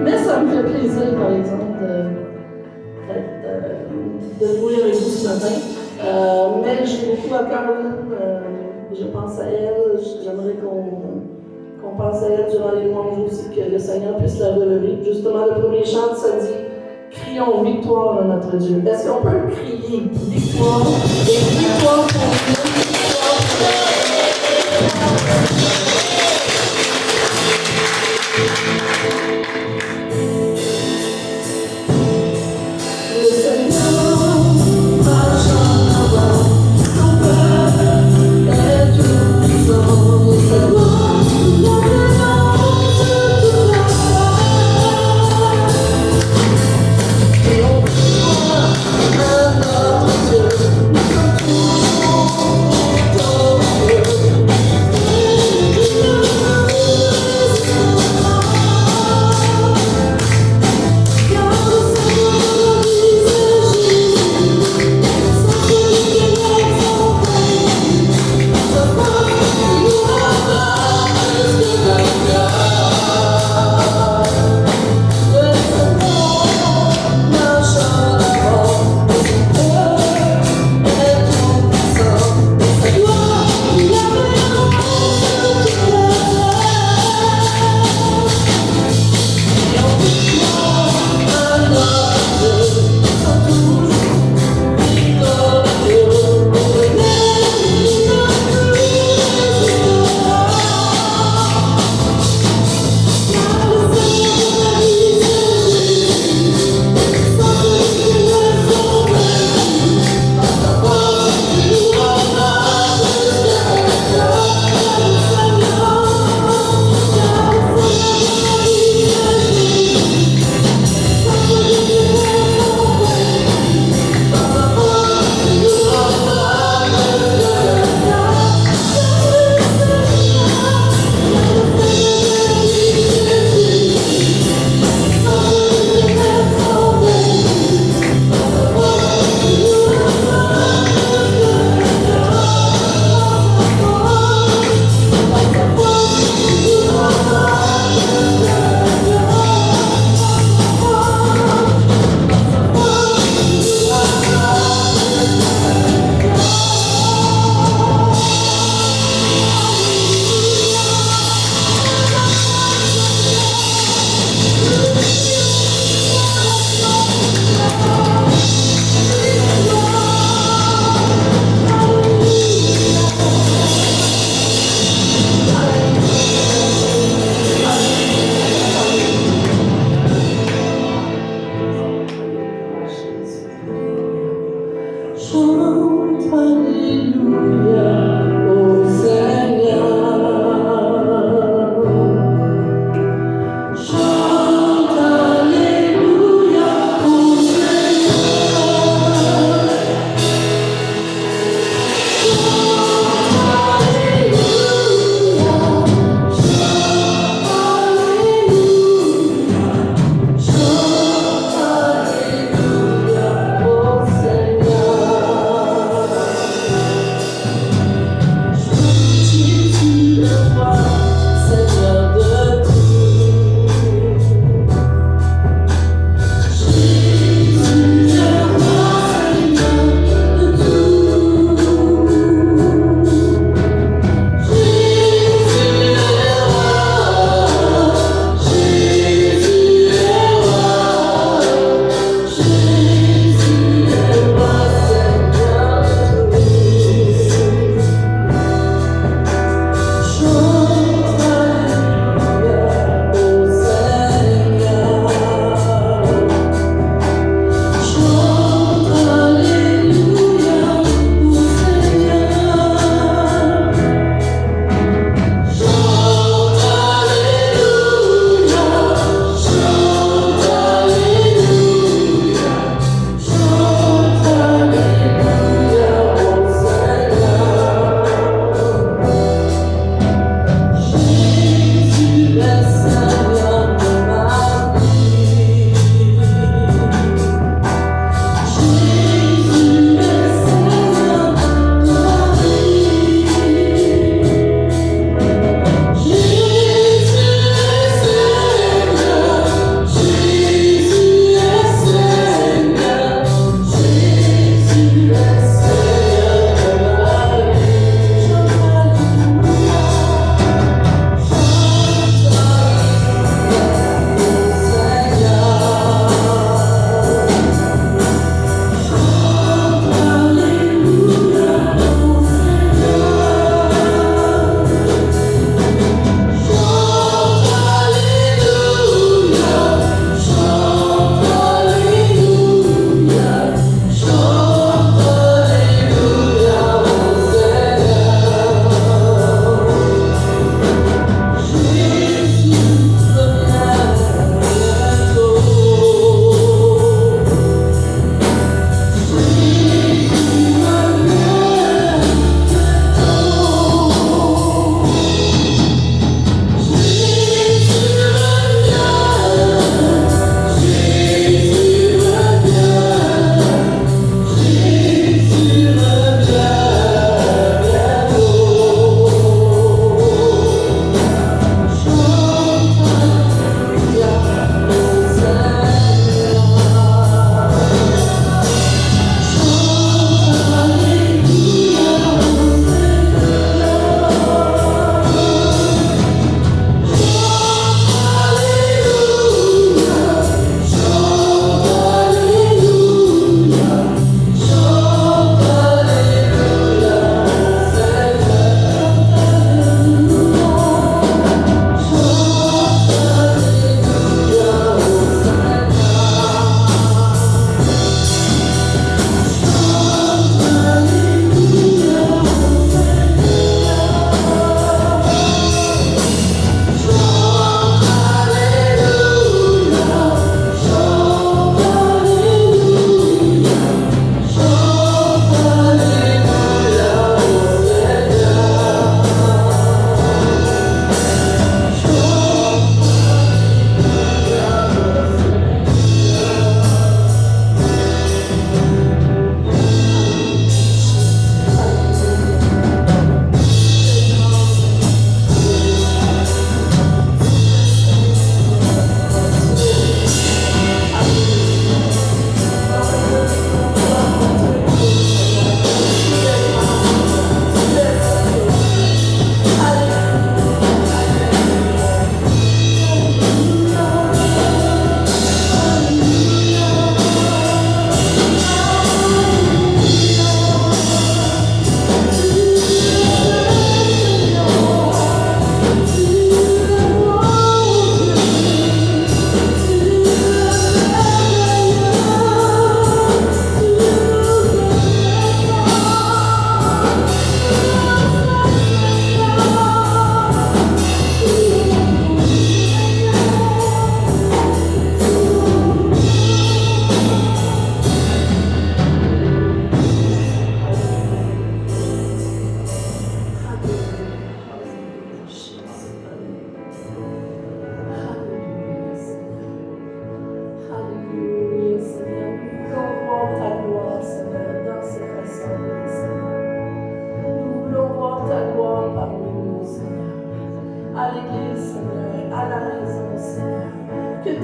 Mais ça me fait plaisir, par exemple, de jouer avec vous ce matin. Mais j'ai beaucoup à cœur, je pense à elle, j'aimerais qu'on pense à elle durant les louanges aussi, que le Seigneur puisse la relever. Justement, le premier chant, ça dit « Crions victoire à notre Dieu ». Est-ce qu'on peut crier victoire et victoire pour Dieu, victoire pour le Seigneur marche en avant, son peuple est tout puissant, c'est bon, la violence de tout la et on croit à notre Dieu, nous sommes toujours victorieux.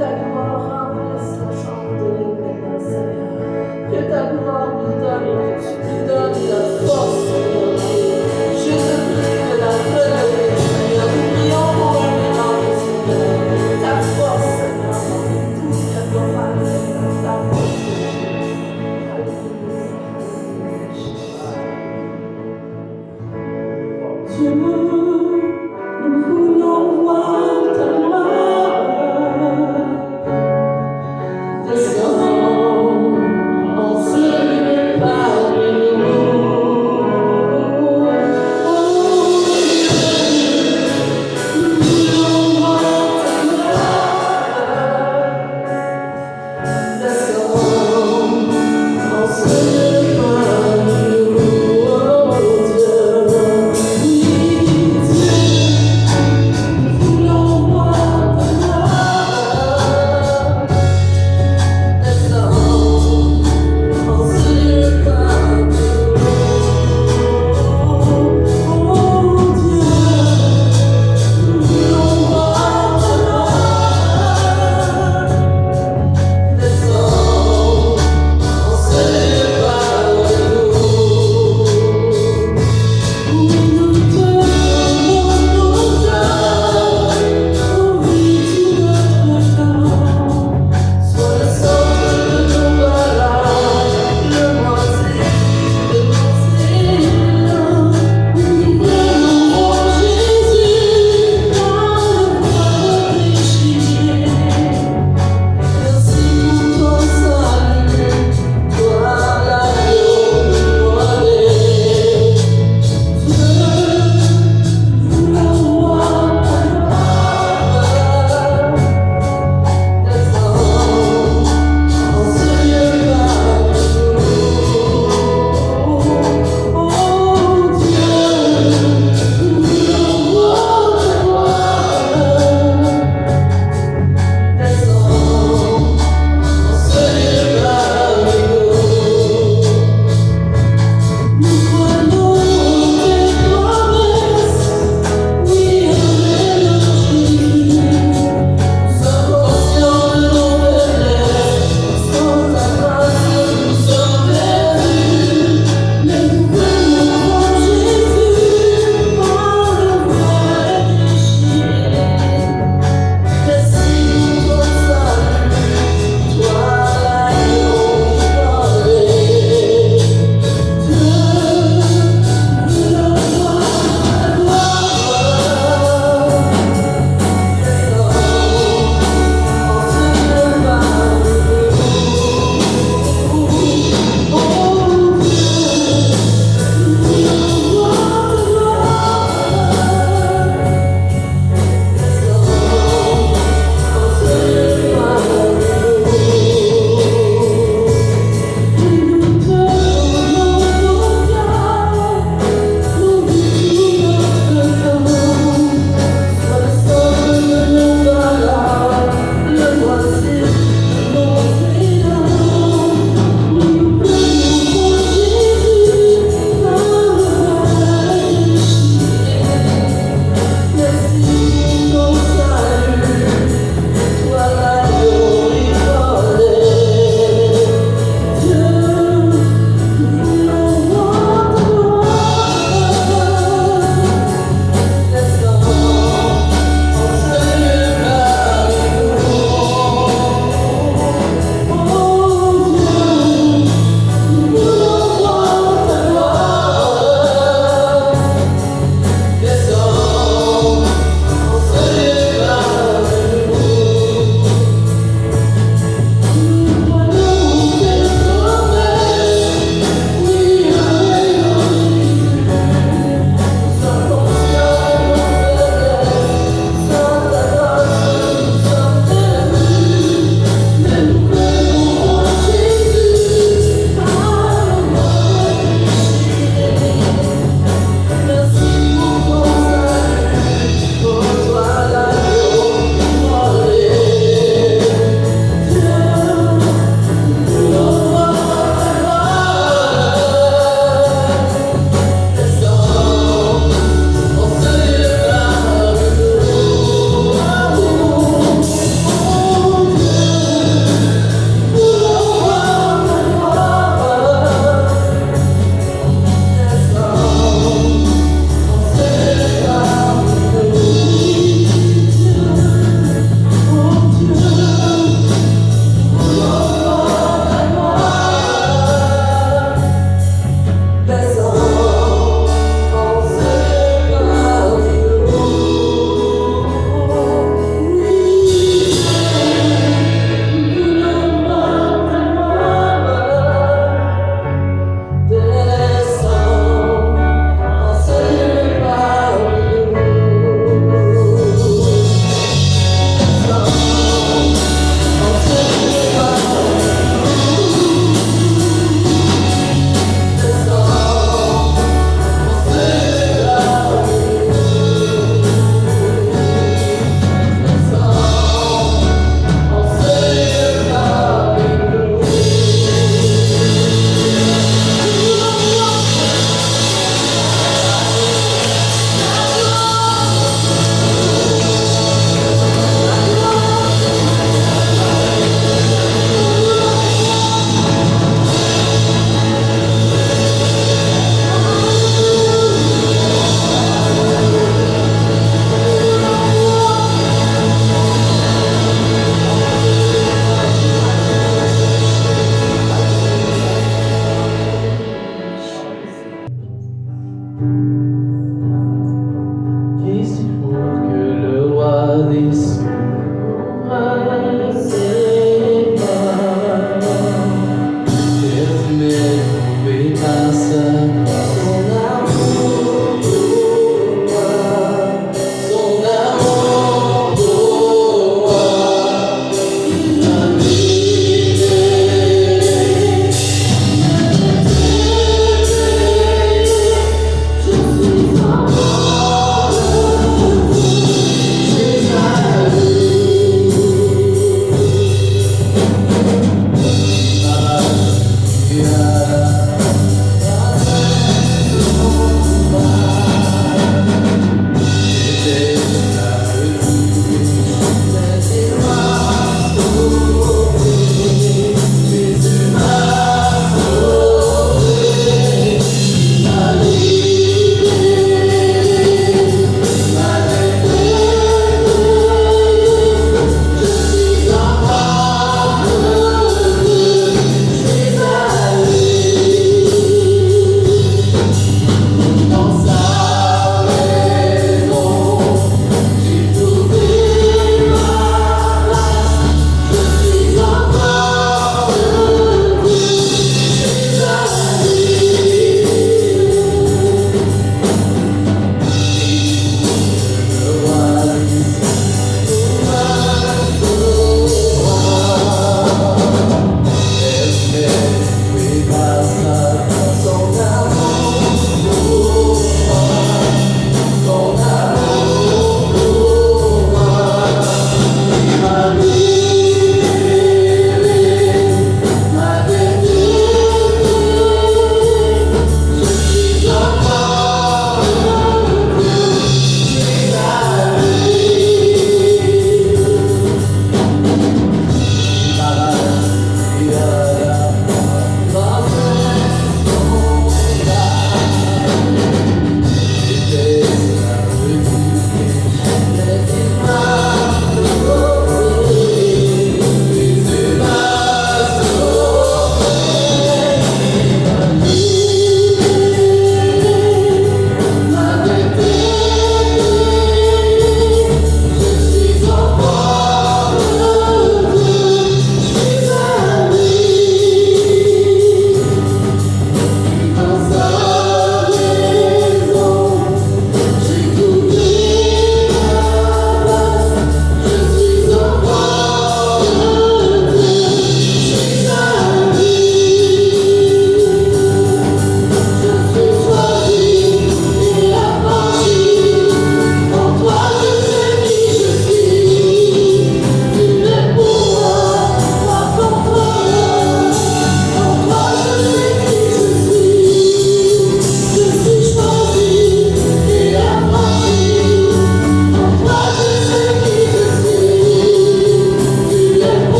ta gloire remplisse la chambre de maintenant, Seigneur. Que ta gloire nous donne, que tu nous donnes la force, Seigneur. Je te prie de la relever, Seigneur. Nous prions pour un mélange, Seigneur. Ta force, Seigneur, dans tout ce qu'elle doit faire, Seigneur. Ta force, Seigneur. Alléluia. Dieu, nous voulons voir ta gloire.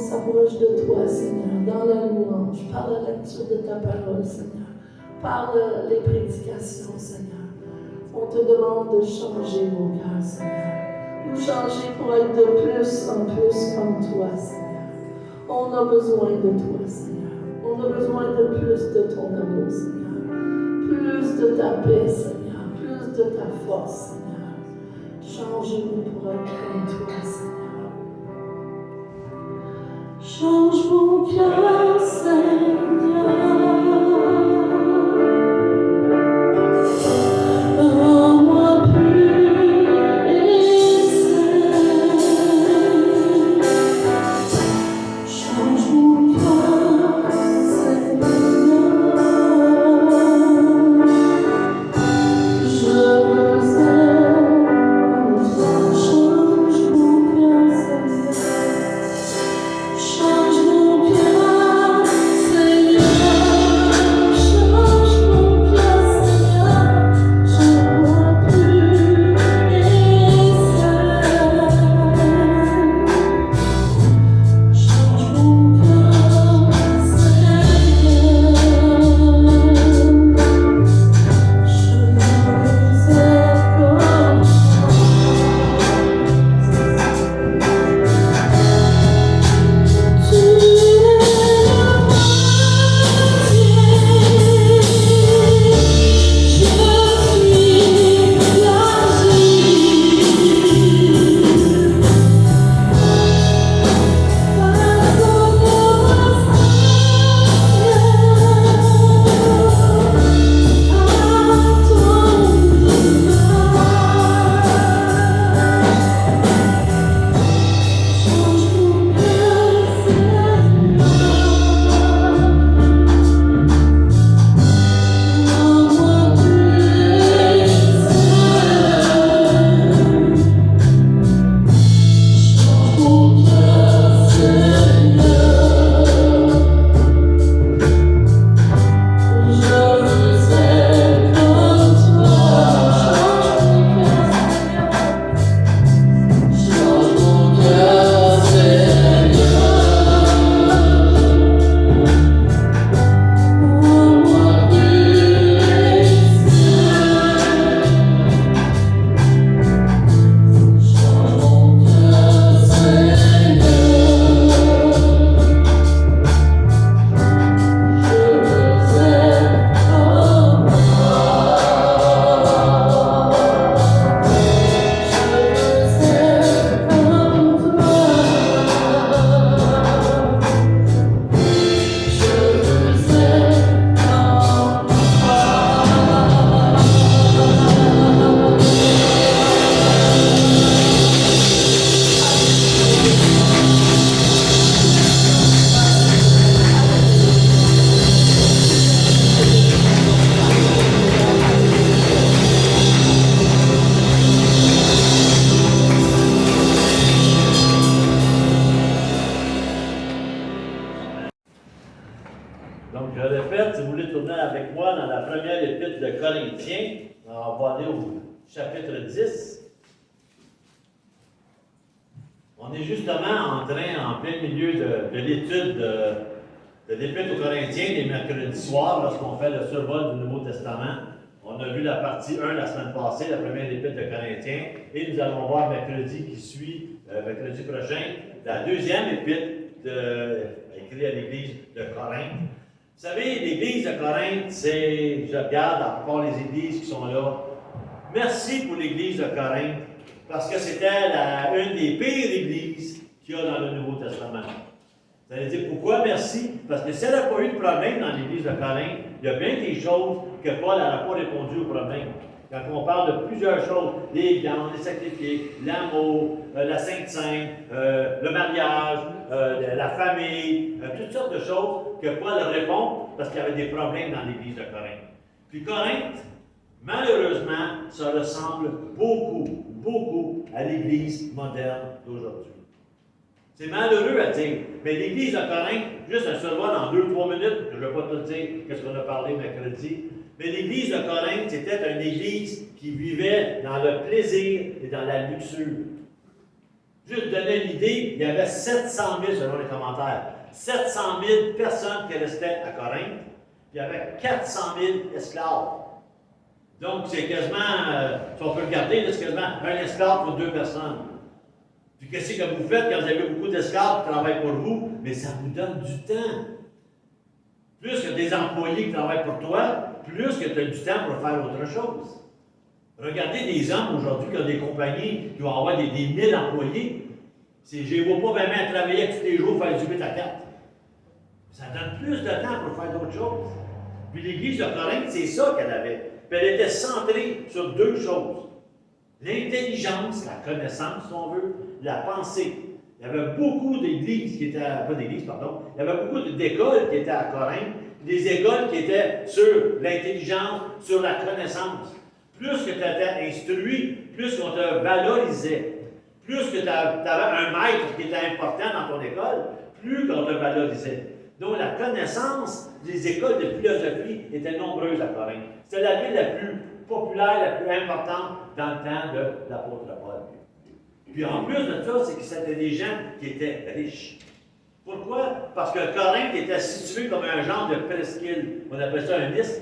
s'approche de toi, Seigneur, dans la louange, par la lecture de ta parole, Seigneur, par les prédications, Seigneur. On te demande de changer nos cœurs, Seigneur. Nous changer pour être de plus en plus comme toi, Seigneur. On a besoin de toi, Seigneur. On a besoin de plus de ton amour, Seigneur. Plus de ta paix, Seigneur. Plus de ta force, Seigneur. Change-nous pour être comme toi, Seigneur. Change mon cœur, Seigneur. On est justement en plein milieu de l'étude de l'Épître aux Corinthiens les mercredis soirs lorsqu'on fait le survol du Nouveau Testament. On a vu la partie 1 la semaine passée, la première épître de Corinthiens, et nous allons voir mercredi qui suit, mercredi prochain, la deuxième épître écrite à l'église de Corinthe. Vous savez, l'église de Corinthe, je regarde à part les églises qui sont là, merci pour l'église de Corinthe, parce que c'était une des pires églises qu'il y a dans le Nouveau Testament. Vous allez dire, pourquoi merci? Parce que s'il n'y a pas eu de problème dans l'église de Corinthe, il y a bien des choses que Paul n'a pas répondu aux problèmes. Quand on parle de plusieurs choses, les viandes, les sacrifices, l'amour, la Sainte-Sainte, le mariage, la famille, toutes sortes de choses que Paul répond parce qu'il y avait des problèmes dans l'église de Corinthe. Puis Corinthe, malheureusement, ça ressemble beaucoup à l'église moderne d'aujourd'hui. C'est malheureux à dire, mais l'église de Corinthe, juste un seul vol en 2-3 minutes, je ne vais pas tout dire ce qu'on a parlé mercredi, mais l'église de Corinthe, c'était une église qui vivait dans le plaisir et dans la luxure. Juste donner l'idée, il y avait 700 000, selon les commentaires, 700 000 personnes qui restaient à Corinthe, puis il y avait 400 000 esclaves. Donc, c'est quasiment, si on peut regarder, c'est quasiment un esclave pour 2 personnes. Puis qu'est-ce que vous faites quand vous avez beaucoup d'esclaves qui travaillent pour vous? Mais ça vous donne du temps. Plus que des employés qui travaillent pour toi, plus que tu as du temps pour faire autre chose. Regardez des hommes aujourd'hui qui ont des compagnies qui vont avoir des 1000 employés. Je ne les vois pas vraiment travailler tous les jours, faire du 8 à 4. Ça donne plus de temps pour faire d'autres choses. Puis l'Église de Corinthe, c'est ça qu'elle avait. Puis elle était centrée sur 2 choses. L'intelligence, la connaissance, si on veut, la pensée. Il y avait beaucoup d'églises qui étaient, pas d'églises, pardon, il y avait beaucoup d'écoles qui étaient à Corinthe, des écoles qui étaient sur l'intelligence, sur la connaissance. Plus que tu étais instruit, plus qu'on te valorisait. Plus que tu avais un maître qui était important dans ton école, plus qu'on te valorisait. Donc la connaissance des écoles de philosophie étaient nombreuses à Corinthe. C'était la ville la plus populaire, la plus importante dans le temps de l'apôtre Paul. Puis en plus de ça, c'est que c'était des gens qui étaient riches. Pourquoi? Parce que Corinthe était situé comme un genre de presqu'île. On appelle ça un Nice.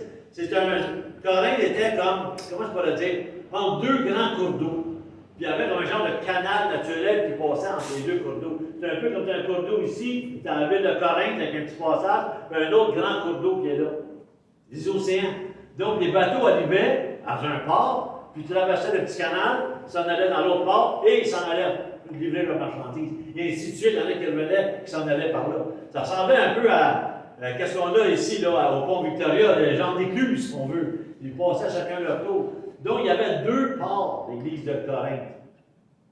Corinthe était comme, comment je peux le dire, entre 2 grands cours d'eau. Puis il y avait comme un genre de canal naturel qui passait entre les 2 cours d'eau. C'est un peu comme un cours d'eau ici, dans la ville de Corinthe, avec un petit passage, puis un autre grand cours d'eau qui est là. Les océans. Donc les bateaux arrivaient à un port, puis traversaient le petit canal, s'en allaient dans l'autre port, et ils s'en allaient livrer leurs marchandises. Et ainsi de suite, il y en a qui revenaient, qui s'en allaient par là. Ça ressemblait un peu à qu'est-ce qu'on a ici, là, au pont Victoria, les gens d'écluse, si on veut. Ils passaient chacun leur tour. Donc, il y avait 2 ports, l'église de Corinthe.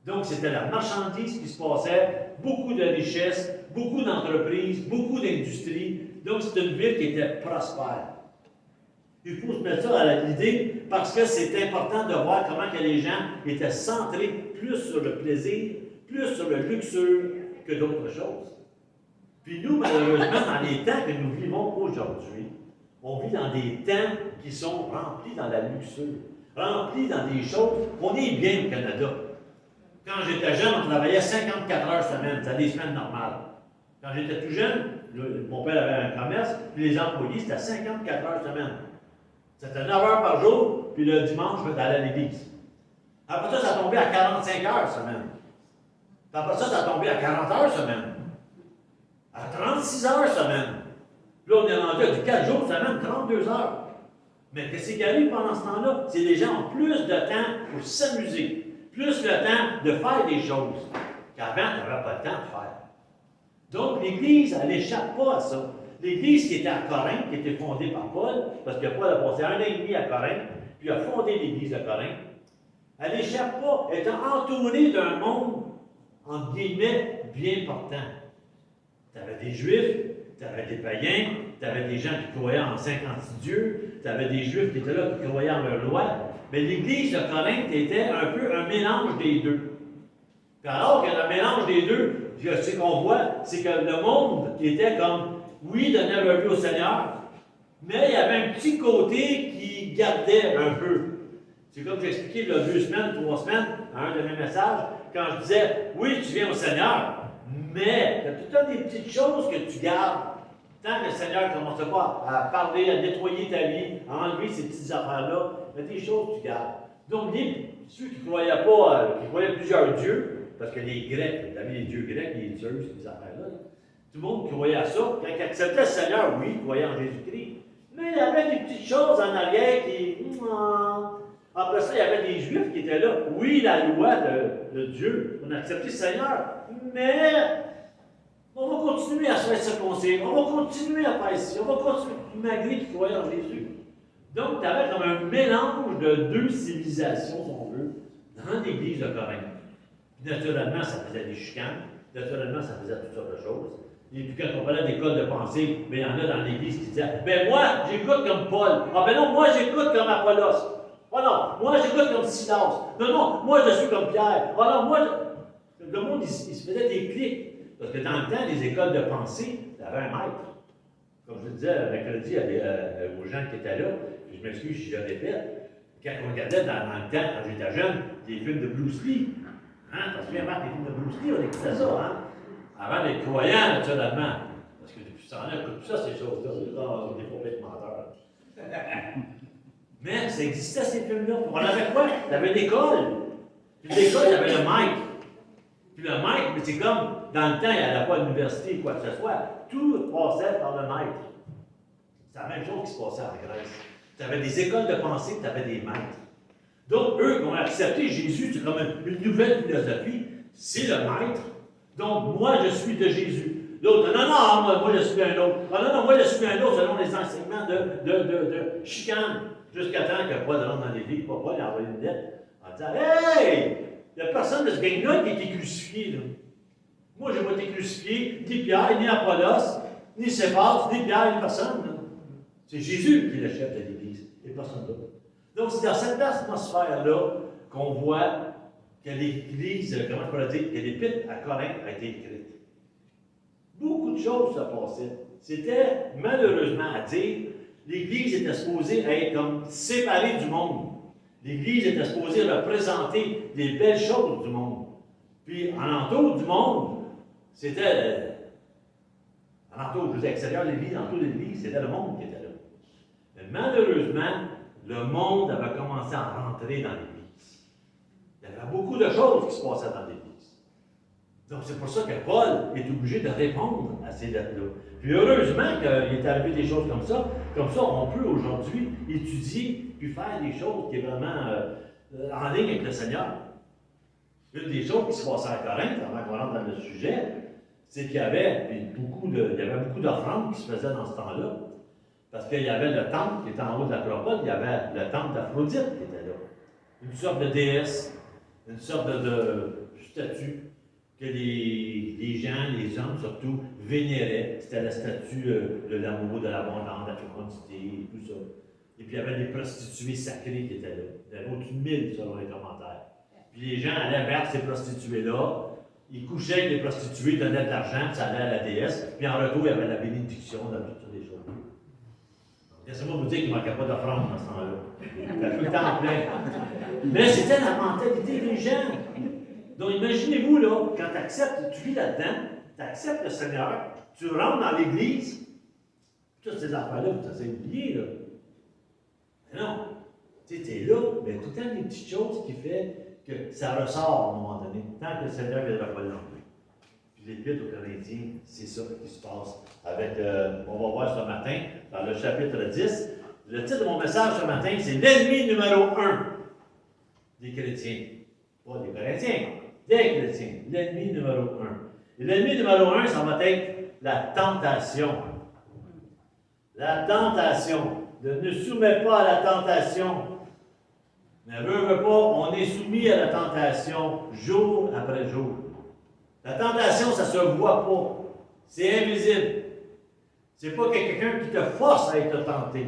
Donc, c'était la marchandise qui se passait, beaucoup de richesses, beaucoup d'entreprises, beaucoup d'industries. Donc, c'est une ville qui était prospère. Il faut se mettre ça à l'idée parce que c'est important de voir comment que les gens étaient centrés plus sur le plaisir, plus sur le luxure que d'autres choses. Puis nous, malheureusement, dans les temps que nous vivons aujourd'hui, on vit dans des temps qui sont remplis dans la luxure, remplis dans des choses. On est bien au Canada. Quand j'étais jeune, on travaillait 54 heures semaine, c'était des semaines normales. Quand j'étais tout jeune, mon père avait un commerce, puis les employés, c'était 54 heures semaine. C'était 9 heures par jour, puis le dimanche, je vais aller à l'église. Après ça, ça tombait à 45 heures semaine. Puis après ça, ça tombait à 40 heures semaine. À 36 heures semaine. Puis là, on est rendu à du 4 jours semaine, 32 heures. Mais qu'est-ce qui arrive pendant ce temps-là? C'est que les gens ont plus de temps pour s'amuser, plus le temps de faire des choses qu'avant, tu n'avais pas le temps de faire. Donc, l'Église, elle n'échappe pas à ça. L'Église qui était à Corinthe, qui était fondée par Paul, parce que Paul a passé 1 an et demi à Corinthe, puis a fondé l'Église de Corinthe, elle n'échappe pas. Elle est entourée d'un monde, entre guillemets, bien portant. Tu avais des Juifs, tu avais des païens, tu avais des gens qui croyaient en 56 dieux, tu avais des Juifs qui étaient là, qui croyaient en leur loi. Mais l'Église de Corinthe était un peu un mélange des deux. Puis alors que le mélange des deux, ce qu'on voit, c'est que le monde qui était comme, oui, donnait leur vie au Seigneur, mais il y avait un petit côté qui gardait un peu. C'est comme j'ai expliqué il y a 2 semaines, 3 semaines, à un de mes messages, quand je disais, oui, tu viens au Seigneur, mais il y a tout le temps des petites choses que tu gardes. Tant que le Seigneur ne commence pas à parler, à nettoyer ta vie, à enlever ces petites affaires-là, il y a des choses que tu gardes. Donc, ceux qui ne croyaient pas, qui croyaient plusieurs dieux, parce que les Grecs, tu avais les dieux grecs, les Zeus, ces affaires-là, tout le monde croyait à ça. Quand ils acceptaient le Seigneur, oui, ils croyaient en Jésus-Christ. Mais il y avait des petites choses en arrière qui. Après ça, il y avait des Juifs qui étaient là. Oui, la loi de Dieu, on a accepté le Seigneur, mais on va continuer à se faire circoncire, on va continuer à faire ci, on va continuer, malgré qu'ils croyaient en Jésus. Donc, tu avais comme un mélange de 2 civilisations, si on veut, dans l'Église de Corinthe. Naturellement, ça faisait des chicanes, naturellement, ça faisait toutes sortes de choses. Et puis, quand on parlait d'école de pensée, mais il y en a dans l'Église qui disaient, ben moi, j'écoute comme Paul. Ah ben non, moi, j'écoute comme Apollos. Oh non, moi j'écoute comme Silas. Non, moi je suis comme Pierre. Oh non, le monde, il se faisait des clics. Parce que dans le temps, les écoles de pensée, il y avait un maître. Comme je le disais mercredi aux gens qui étaient là, je m'excuse si je le répète, quand on regardait dans le temps, quand j'étais jeune, des films de Bruce Lee, Hein? Parce que Marc, les films de Bruce Lee, on écoutait ça, hein? Avant les croyants, naturellement. Parce que depuis ce temps-là, écoute ça, ces choses-là. On est complètement menteurs. Mais ça existait, ces films-là. On avait quoi? Il y avait l'école. Puis l'école, il y avait le maître. Puis le maître, mais c'est comme, dans le temps, il n'y avait pas d'université ou quoi que ce soit. Tout passait par le maître. C'est la même chose qui se passait en Grèce. Tu avais des écoles de pensée, tu avais des maîtres. Donc, eux qui ont accepté Jésus, c'est comme une nouvelle philosophie, c'est le maître. Donc, moi, je suis de Jésus. L'autre, non, non, moi, je suis un autre. Ah, non, non, moi, je suis un autre selon les enseignements de chicane. Jusqu'à temps que Paul rentre dans l'église, Paul a envoyé une lettre en disant hey, il n'y a personne de ce gang-là qui a été crucifié. Là. Moi, je n'ai pas été crucifié, ni Pierre, ni Apollos, ni Céphas, ni Pierre, ni personne. Là. C'est Jésus qui est le chef de l'église, et personne d'autre. Donc, c'est dans cette atmosphère-là qu'on voit que l'église, comment je pourrais dire, que l'épître à Corinthe a été écrite. Beaucoup de choses se passaient. C'était, malheureusement à dire, l'Église était supposée être comme séparée du monde. L'Église était supposée représenter les belles choses du monde. Puis, en entour du monde, c'était... En entour, je vous dis, extérieur de l'Église, en entour de l'Église, c'était le monde qui était là. Mais malheureusement, le monde avait commencé à rentrer dans l'Église. Il y avait beaucoup de choses qui se passaient dans l'Église. Donc, c'est pour ça que Paul est obligé de répondre à ces lettres-là. Puis, heureusement qu'il est arrivé des choses comme ça. Comme ça, on peut aujourd'hui étudier puis faire des choses qui est vraiment en ligne avec le Seigneur. Une des choses qui se passait à Corinthe, avant qu'on rentre dans le sujet, c'est qu'il y avait beaucoup d'offrandes qui se faisaient dans ce temps-là. Parce qu'il y avait le temple qui était en haut de l'acropole, il y avait le temple d'Aphrodite qui était là. Une sorte de déesse, une sorte de statue que les gens, les hommes surtout, vénéraient. C'était la statue de l'amour, de l'abondance, de la fécondité, et tout ça. Et puis il y avait des prostituées sacrées qui étaient là. Il y en avait au-dessus de 1000 selon les commentaires. Puis les gens allaient vers ces prostituées-là, ils couchaient avec les prostituées, donnaient de l'argent, puis ça allait à la déesse, puis en retour, il y avait la bénédiction dans toutes les choses. Laissez-moi vous dire qu'il ne manquait pas d'offrande dans ce temps-là. Il y avait tout le temps plein. Mais c'était la mentalité des gens. Donc, imaginez-vous, là, quand tu acceptes, tu vis là-dedans, tu acceptes le Seigneur, tu rentres dans l'Église, toutes ces affaires-là, vous t'essayez d'oublier, là. Mais non. Tu sais, tu es là, mais tout le temps des petites choses qui font que ça ressort à un moment donné, tant que le Seigneur ne viendra pas l'enlever. Puis l'Épître aux Corinthiens, c'est ça qui se passe avec, on va voir ce matin, dans le chapitre 10. Le titre de mon message ce matin, c'est l'ennemi numéro 1 des chrétiens. Pas des Corinthiens, des chrétiens. L'ennemi numéro 1. Et l'ennemi numéro 1, ça va être la tentation. La tentation. Ne soumets pas à la tentation. Mais veut pas, on est soumis à la tentation jour après jour. La tentation, ça ne se voit pas. C'est invisible. C'est pas quelqu'un qui te force à être tenté.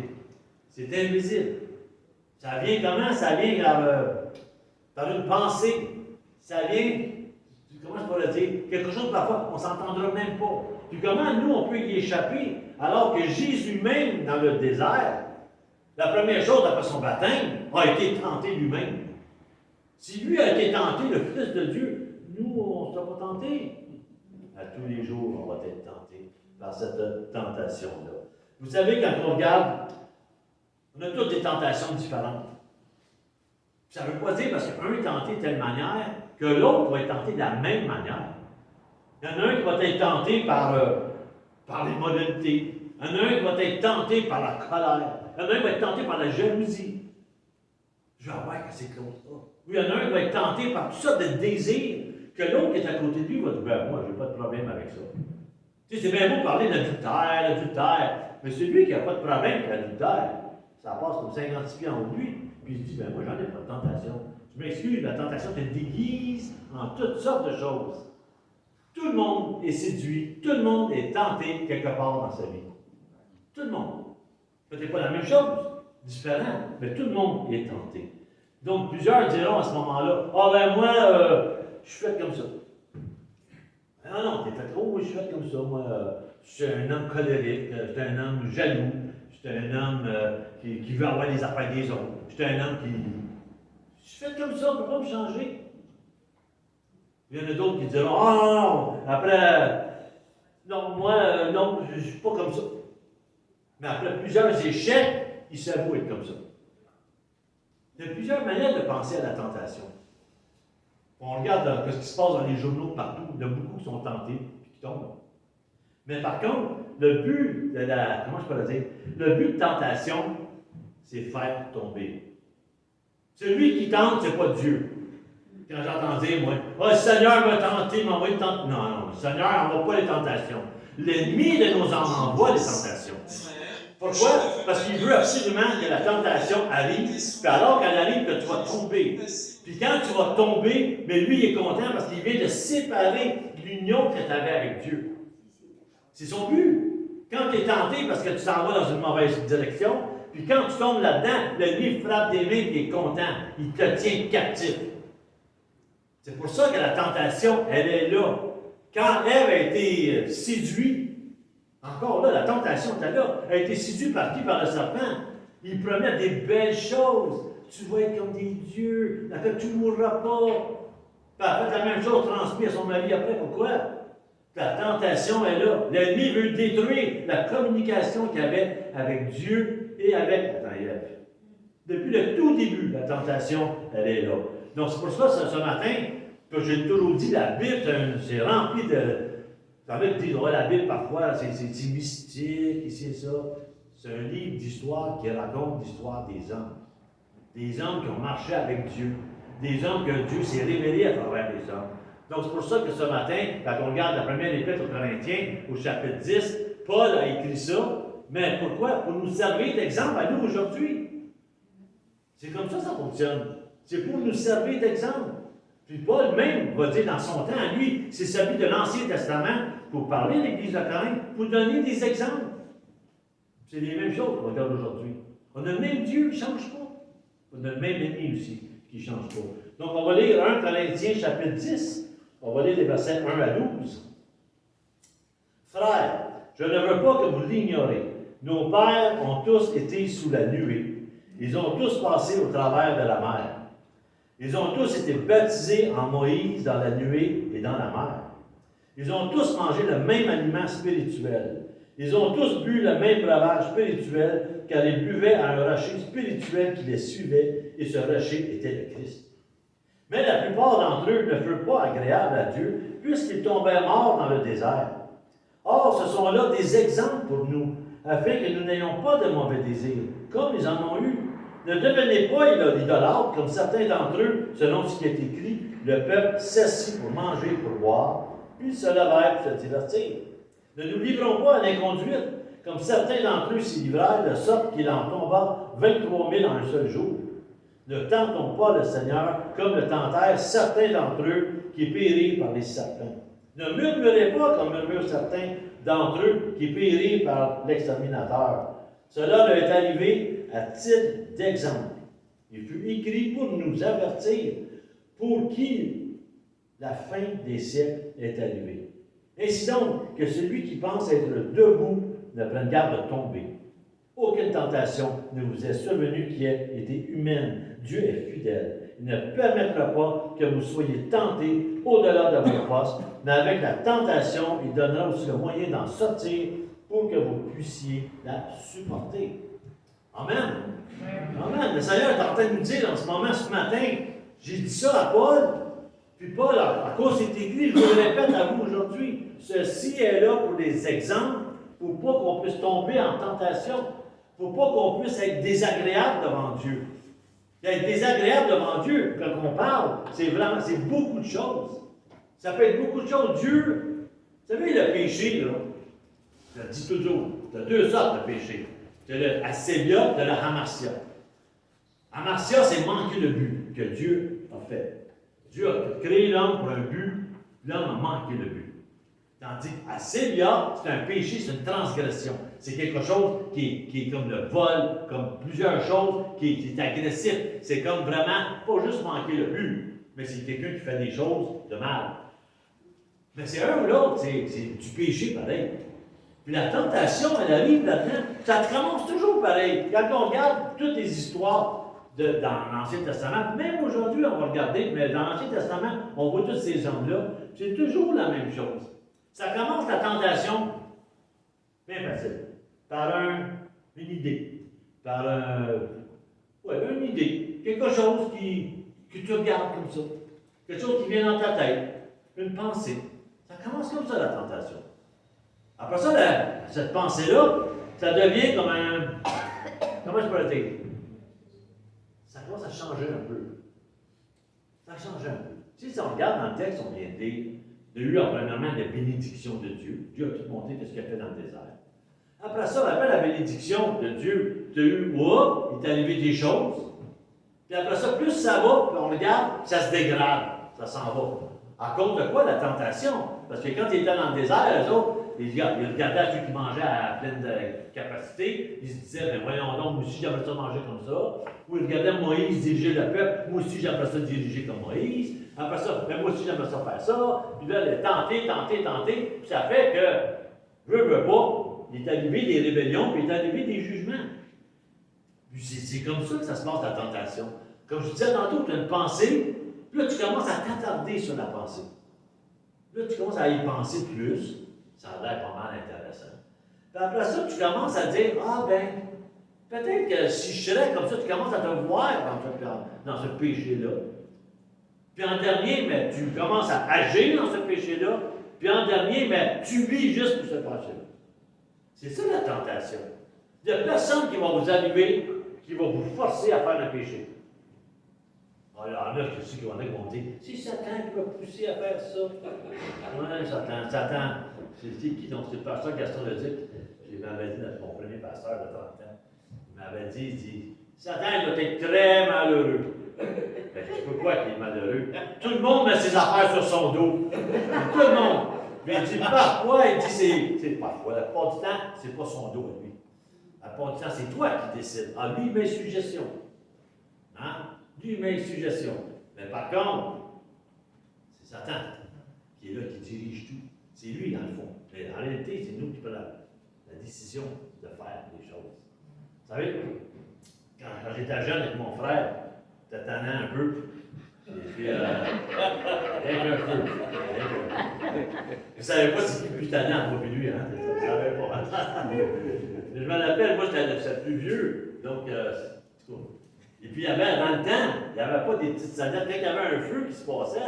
C'est invisible. Ça vient comment? Ça vient par une pensée. Ça vient, comment je pourrais dire? Quelque chose parfois on ne s'entendra même pas. Puis comment nous, on peut y échapper alors que Jésus même, dans le désert, la première chose après son baptême, a été tenté lui-même. Si lui a été tenté, le Fils de Dieu, nous, on ne sera pas tentés. À tous les jours, on va être tentés par cette tentation-là. Vous savez, quand on regarde, on a toutes des tentations différentes. Ça ne veut pas dire parce qu'un est tenté de telle manière que l'autre va être tenté de la même manière. Il y en a un qui va être tenté par les modalités. Il y en a un qui va être tenté par la colère. Il y en a un qui va être tenté par la jalousie. Je vais voir que c'est comme ça. Ou il y en a un qui va être tenté par tout ça de désirs que l'autre qui est à côté de lui va dire ben, moi, je n'ai pas de problème avec ça. Tu sais, c'est bien beau de parler d'adultère, mais c'est lui qui n'a pas de problème avec l'adultère. Ça passe comme 56 pieds en haut de lui. Puis il se dit ben, moi, j'en ai pas de tentation. Je m'excuse, la tentation te déguise en toutes sortes de choses. Tout le monde est séduit, tout le monde est tenté quelque part dans sa vie. Tout le monde. Peut-être pas la même chose, différent, mais tout le monde est tenté. Donc, plusieurs diront à ce moment-là, « Ah ben moi, je suis fait comme ça. » Ah non, t'es fait, « Oh oui, je suis fait comme ça. Moi, je suis un homme colérique, je suis un homme jaloux, je suis un homme qui veut avoir les affaires des autres, je suis un homme qui... Je suis fait comme ça, on ne peut pas me changer. » Il y en a d'autres qui diront, ah non, non, après, non, moi, non, je ne suis pas comme ça. Mais après plusieurs échecs, il s'avoue être comme ça. Il y a plusieurs manières de penser à la tentation. On regarde ce qui se passe dans les journaux partout, il y en a beaucoup qui sont tentés et qui tombent. Mais par contre, le but de la, comment je peux le dire, le but de tentation, c'est faire tomber. Celui qui tente, c'est pas Dieu. Quand j'entends dire, moi, oh, le Seigneur m'a tenté, m'a envoyé de tenter. Non, non, le Seigneur n'envoie pas les tentations. L'ennemi de nos âmes envoie les tentations. Pourquoi? Parce qu'il veut absolument que la tentation arrive, puis alors qu'elle arrive, que tu vas tomber. Puis quand tu vas tomber, mais lui, il est content parce qu'il vient de séparer l'union que tu avais avec Dieu. C'est son but. Quand tu es tenté parce que tu t'en vas dans une mauvaise direction, puis quand tu tombes là-dedans, l'ennemi frappe des mains et il est content. Il te tient captif. C'est pour ça que la tentation, elle est là. Quand Ève a été séduite, encore là, la tentation était là. Elle a été séduite par qui? Par le serpent. Il promet des belles choses. Tu vas être comme des dieux. En fait, tu ne mourras pas. Puis elle a fait la même chose, transmis à son mari après. Pourquoi? La tentation est là. L'ennemi veut détruire la communication qu'il y avait avec Dieu et avec Ève. Depuis le tout début, la tentation, elle est là. Donc, c'est pour ça, ce matin, que j'ai toujours dit, la Bible, c'est rempli de... Vous savez, dire, oh, la Bible, parfois, c'est mystique, ici et ça. C'est un livre d'histoire qui raconte l'histoire des hommes. Des hommes qui ont marché avec Dieu. Des hommes que Dieu s'est révélé à travers les hommes. Donc, c'est pour ça que ce matin, quand on regarde la première épître aux Corinthiens, au chapitre 10, Paul a écrit ça. Mais pourquoi? Pour nous servir d'exemple à nous aujourd'hui. C'est comme ça que ça fonctionne. C'est pour nous servir d'exemple. Puis Paul même va dire dans son temps, lui, c'est celui de l'Ancien Testament pour parler de l'Église de Corinthe, pour donner des exemples. C'est les mêmes choses qu'on regarde aujourd'hui. On a le même Dieu qui ne change pas. On a le même ennemi aussi qui ne change pas. Donc on va lire 1 Corinthiens chapitre 10. On va lire les versets 1 à 12. Frères, je ne veux pas que vous l'ignorez. Nos pères ont tous été sous la nuée. Ils ont tous passé au travers de la mer. Ils ont tous été baptisés en Moïse dans la nuée et dans la mer. Ils ont tous mangé le même aliment spirituel. Ils ont tous bu le même breuvage spirituel, car ils buvaient à un rocher spirituel qui les suivait, et ce rocher était le Christ. Mais la plupart d'entre eux ne furent pas agréables à Dieu, puisqu'ils tombèrent morts dans le désert. Or, ce sont là des exemples pour nous, afin que nous n'ayons pas de mauvais désirs, comme ils en ont eu. Ne devenez pas idolâtres, comme certains d'entre eux, selon ce qui est écrit, le peuple s'assit pour manger et pour boire, puis ils se levèrent pour se divertir. Ne nous livrons pas à l'inconduite, comme certains d'entre eux s'y livrèrent, de sorte qu'il en tomba 23 000 en un seul jour. Ne tentons pas le Seigneur, comme le tentèrent certains d'entre eux qui périrent par les serpents. Ne murmurez pas comme murmurent certains d'entre eux qui périrent par l'exterminateur. Cela leur est arrivé à titre d'exemple. Il fut écrit pour nous avertir, pour qui la fin des siècles est arrivée. Ainsi donc, que celui qui pense être debout ne prenne garde de tomber. Aucune tentation ne vous est survenue qui ait été humaine. Dieu est fidèle. Il ne permettra pas que vous soyez tentés au-delà de vos forces, mais avec la tentation, il donnera aussi le moyen d'en sortir pour que vous puissiez la supporter. Amen. Amen. Le Seigneur est en train de nous dire en ce moment, ce matin, j'ai dit ça à Paul, puis Paul, à cause c'est écrit, je vous le répète à vous aujourd'hui, ceci est là pour des exemples, pour pas qu'on puisse tomber en tentation, pour pas qu'on puisse être désagréable devant Dieu. Être désagréable devant Dieu, quand on parle, c'est beaucoup de choses. Ça peut être beaucoup de choses. Dieu, vous savez, le péché, là, je le dis toujours, il y a deux sortes de péché. C'est le Assélia et le Hamartia. Hamartia, c'est manquer le but que Dieu a fait. Dieu a créé l'homme pour un but, l'homme a manqué le but. Tandis qu'Assélia, c'est un péché, c'est une transgression. C'est quelque chose qui est comme le vol, comme plusieurs choses, qui est agressif. C'est comme vraiment, pas juste manquer le but, mais c'est quelqu'un qui fait des choses de mal. Mais c'est un ou l'autre, c'est du péché pareil. Puis la tentation, elle arrive là-dedans, ça te commence toujours pareil. Quand on regarde toutes les histoires, dans l'Ancien Testament. Même aujourd'hui, on va regarder, mais dans l'Ancien Testament, on voit tous ces hommes-là. C'est toujours la même chose. Ça commence la tentation, bien facile, par une idée, par une idée, quelque chose que tu regardes comme ça, quelque chose qui vient dans ta tête, une pensée. Ça commence comme ça, la tentation. Après ça, cette pensée-là, ça devient comme un... Comment je peux le dire? Ça commence à changer un peu. Ça change un peu. Si on regarde dans le texte, on vient de dire, il y a eu premièrement la bénédiction de Dieu. Dieu a tout montré ce qu'il a fait dans le désert. Après ça, après la bénédiction de Dieu, tu as eu, il t'est arrivé des choses. Puis après ça, plus ça va, puis on regarde, ça se dégrade, ça s'en va. À cause de quoi? La tentation. Parce que quand ils étaient dans le désert, eux autres, ils regardaient ceux qui mangeaient à pleine capacité, ils se disaient, ben voyons donc, moi aussi j'aimerais ça manger comme ça. Ou ils regardaient Moïse diriger le peuple, moi aussi j'aimerais ça diriger comme Moïse. Après ça, ben moi aussi j'aimerais ça faire ça. Puis là, tenter, puis ça fait que, veux pas, il est arrivé des rébellions, puis il est arrivé des jugements. Puis c'est comme ça que ça se passe, la tentation. Comme je disais tantôt, tu as une pensée, puis là tu commences à t'attarder sur la pensée. Là tu commences à y penser plus, ça a l'air pas mal intéressant. Puis après ça, tu commences à dire, ah ben, peut-être que si je serais comme ça, tu commences à te voir dans ce péché-là. Puis en dernier, mais tu commences à agir dans ce péché-là. Puis en dernier, mais tu vis juste pour ce péché-là. C'est ça la tentation. Il n'y a personne qui va vous arriver, qui va vous forcer à faire un péché. Alors, là, je sais qu'il y en a qui vont dire, c'est Satan qui va pousser à faire ça. Oui, Satan. C'est qui? Donc, c'est le pasteur Gaston Leduc. Il m'avait dit, mon premier pasteur de 30 ans, il m'avait dit, Satan doit être très malheureux. Ben, je peux quoi qu'il est malheureux? Tout le monde met ses affaires sur son dos. Tout le monde. Mais il dit, parfois, il dit, c'est parfois. La plupart du temps, c'est pas son dos à lui. La plupart du temps, c'est toi qui décides. Ah, lui, il met suggestion. Hein? Lui, il met une suggestion. Mais par contre, c'est Satan qui est là, qui dirige tout. C'est lui, dans le fond. Mais en réalité, c'est nous qui prenons la décision de faire les choses. Vous savez, quand j'étais jeune avec mon frère, j'étais tannant un peu. Et puis, avec un peu. Vous ne savez pas si c'est plus tannant entre moi et lui, hein? Vous ne savez pas. Je me rappelle, moi, j'étais plus vieux. Donc, et puis, il y avait, dans le temps, il n'y avait pas des petites sonnettes. Quand il y avait un feu qui se passait,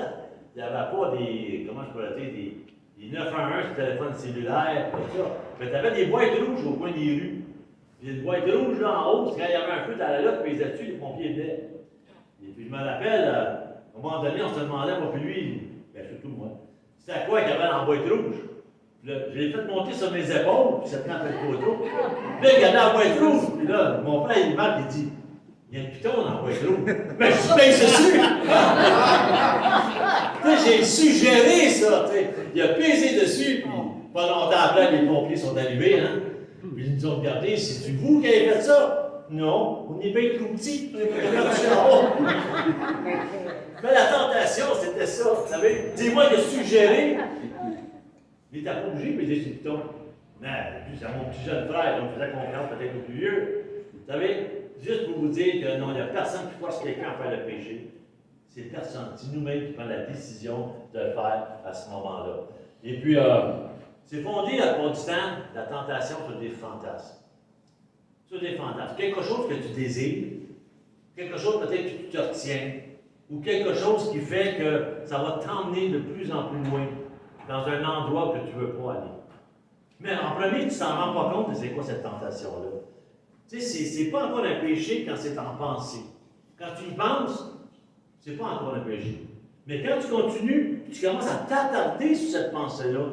il n'y avait pas des, comment je pourrais dire, des 911 sur le téléphone cellulaire, tout ça. Mais tu avais des boîtes rouges au coin des rues. Il y a une boîte rouge là en haut, c'est quand il y avait un feu dans la lotte, puis ils étaient dessus, les pompiers venaient. Et puis, je me rappelle, à un moment donné, on se demandait, moi, puis lui, ben, surtout moi, c'était quoi qu'il y avait dans la boîte rouge? Puis là, je l'ai fait monter sur mes épaules, puis ça tenait après le poteau. Puis là, il regardait la boîte rouge, puis là, mon frère, il marque, il dit, il y a un piton dans la boîte rouge. Mais je pèse dessus! J'ai suggéré ça, tu sais. Il a pesé dessus, puis pas longtemps après, les pompiers sont arrivés, hein. Puis ils nous ont regardé, c'est vous qui avez fait ça? Non, on est bien tout petit. Mais la tentation, c'était ça, vous savez. Dis-moi de suggérer. Il n'était pas obligé de peser sur le piton. Mais c'est mon petit jeune frère, donc je faisais confiance peut-être au plus vieux. Vous savez, juste pour vous dire que non, il n'y a personne qui force quelqu'un à faire le péché. C'est personne. C'est nous-mêmes qui prenons la décision de le faire à ce moment-là. Et puis, c'est fondé la plupart du temps, la tentation sur des fantasmes. Sur des fantasmes. Quelque chose que tu désires, quelque chose peut-être que tu te retiens, ou quelque chose qui fait que ça va t'emmener de plus en plus loin dans un endroit que tu ne veux pas aller. Mais en premier, tu t'en rends pas compte de c'est quoi cette tentation-là. Tu sais, c'est pas encore un péché quand c'est en pensée. Quand tu y penses, c'est pas encore un péché. Mais quand tu continues, tu commences à t'attarder sur cette pensée-là,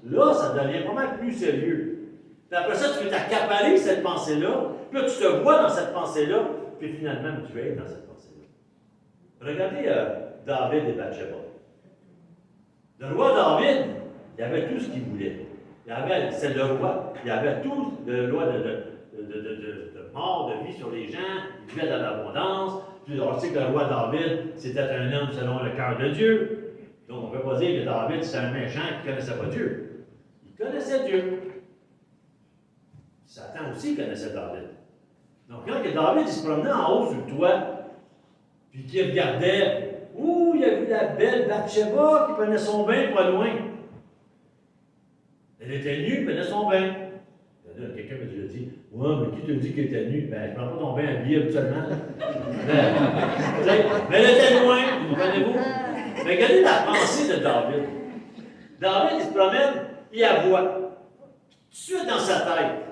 là, ça devient pas mal plus sérieux. Puis après ça, tu veux t'accaparer cette pensée-là, puis là, tu te vois dans cette pensée-là, puis finalement, tu es dans cette pensée-là. Regardez David et Bathsheba. Le roi David, il avait tout ce qu'il voulait. C'est le roi, il avait tout, le roi de mort, de vie sur les gens, il vivait dans l'abondance. Puis on sait que le roi David, c'était un homme selon le cœur de Dieu. Donc on ne peut pas dire que David, c'est un méchant qui ne connaissait pas Dieu. Il connaissait Dieu. Satan aussi connaissait David. Donc quand David il se promenait en haut sur le toit, puis qui regardait. Ouh, il a vu la belle Bathsheba qui prenait son bain pas loin. Elle était nue, elle prenait son bain. Là, quelqu'un m'a déjà dit, ouais, mais qui t'a dit qu'elle était nue? Ben, je prends pas ton bain habillé habituellement. Mais elle était loin, vous comprenez-vous? Mais regardez la pensée de David. David, il se promène, il la voit. Tout de suite dans sa tête,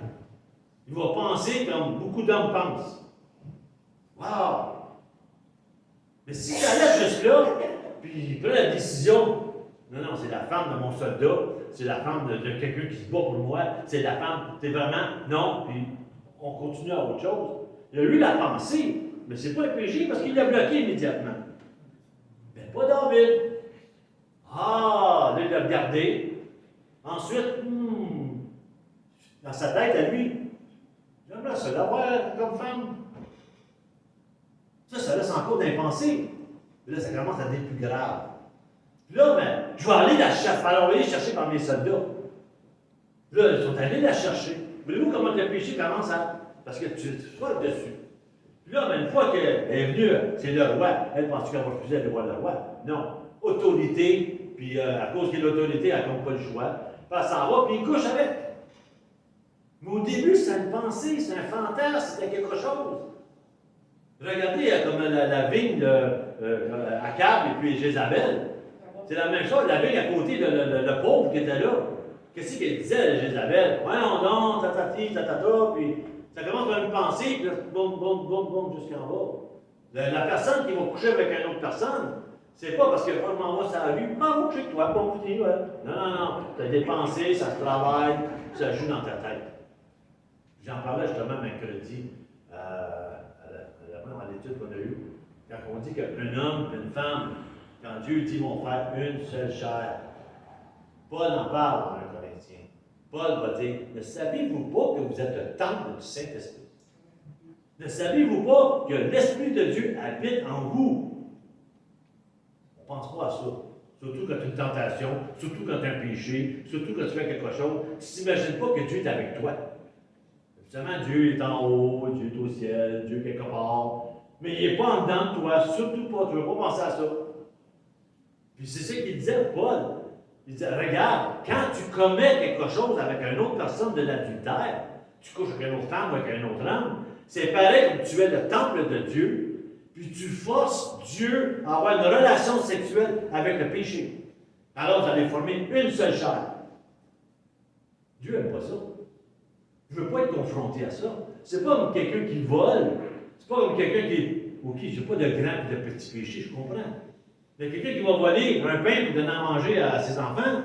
il va penser comme beaucoup d'hommes pensent. Wow! Mais si j'allais juste là, puis il prend la décision, non, c'est la femme de mon soldat, c'est la femme de quelqu'un qui se bat pour moi, c'est la femme, c'est vraiment, non, puis on continue à autre chose. Il a eu la pensée, mais c'est pas un péché parce qu'il l'a bloqué immédiatement. Mais pas David. Ah, là, il l'a regardé. Ensuite, dans sa tête à lui, j'aimerais ça l'avoir comme femme. Ça laisse encore d'impensé. Là, ça commence à devenir plus grave. Puis là, ben, je vais aller la chercher. Alors, aller chercher par mes soldats. Là, ils sont allés la chercher. Voulez-vous comment le péché commence à. Parce que tu sois dessus. Puis là, ben, une fois qu'elle est venue, c'est le roi. Elle pense qu'elle va refuser de voir le roi. Non. Autorité. Puis à cause qu'il y a l'autorité, elle n'a pas le choix. Puis elle s'en va, puis il couche avec. Mais au début, c'est une pensée, c'est un fantasme, c'était quelque chose. Regardez comme la vigne d'Akab et puis Jézabel. C'est la même chose, la vigne à côté de le pauvre qui était là. Qu'est-ce qu'elle disait, Jézabel? Voyons donc, tatati, tatata, puis ça commence par une pensée, puis là, boum, boum, boum, boum, jusqu'en bas. La personne qui va coucher avec une autre personne, c'est pas parce que je m'en vais sur la rue, m'en vais coucher avec toi, bon, fini, ouais. Non. Tu as des pensées, ça se travaille, ça joue dans ta tête. J'en parlais justement mercredi. Dans l'étude qu'on a eue, quand on dit qu'un homme et une femme, quand Dieu dit vont faire une seule chair, Paul en parle dans 1 Corinthiens. Paul va dire, ne savez-vous pas que vous êtes le temple du Saint-Esprit? Ne savez-vous pas que l'Esprit de Dieu habite en vous? On ne pense pas à ça. Surtout quand tu as une tentation, surtout quand tu as un péché, surtout quand tu fais quelque chose, tu ne t'imagines pas que Dieu est avec toi. Évidemment, Dieu est en haut, Dieu est au ciel, Dieu est quelque part. Mais il n'est pas en dedans de toi, surtout pas. Tu ne veux pas penser à ça. Puis c'est ça qu'il disait, Paul. Il disait, regarde, quand tu commets quelque chose avec une autre personne de l'adultère, tu couches avec une autre femme ou avec un autre homme, c'est pareil comme tu es le temple de Dieu, puis tu forces Dieu à avoir une relation sexuelle avec le péché. Alors vous allez former une seule chair. Dieu n'aime pas ça. Je ne veux pas être confronté à ça. C'est pas comme quelqu'un qui vole. C'est pas comme quelqu'un qui. OK, je n'ai pas de grands et de petits péchés, je comprends. Mais quelqu'un qui va voler un pain pour donner à manger à ses enfants,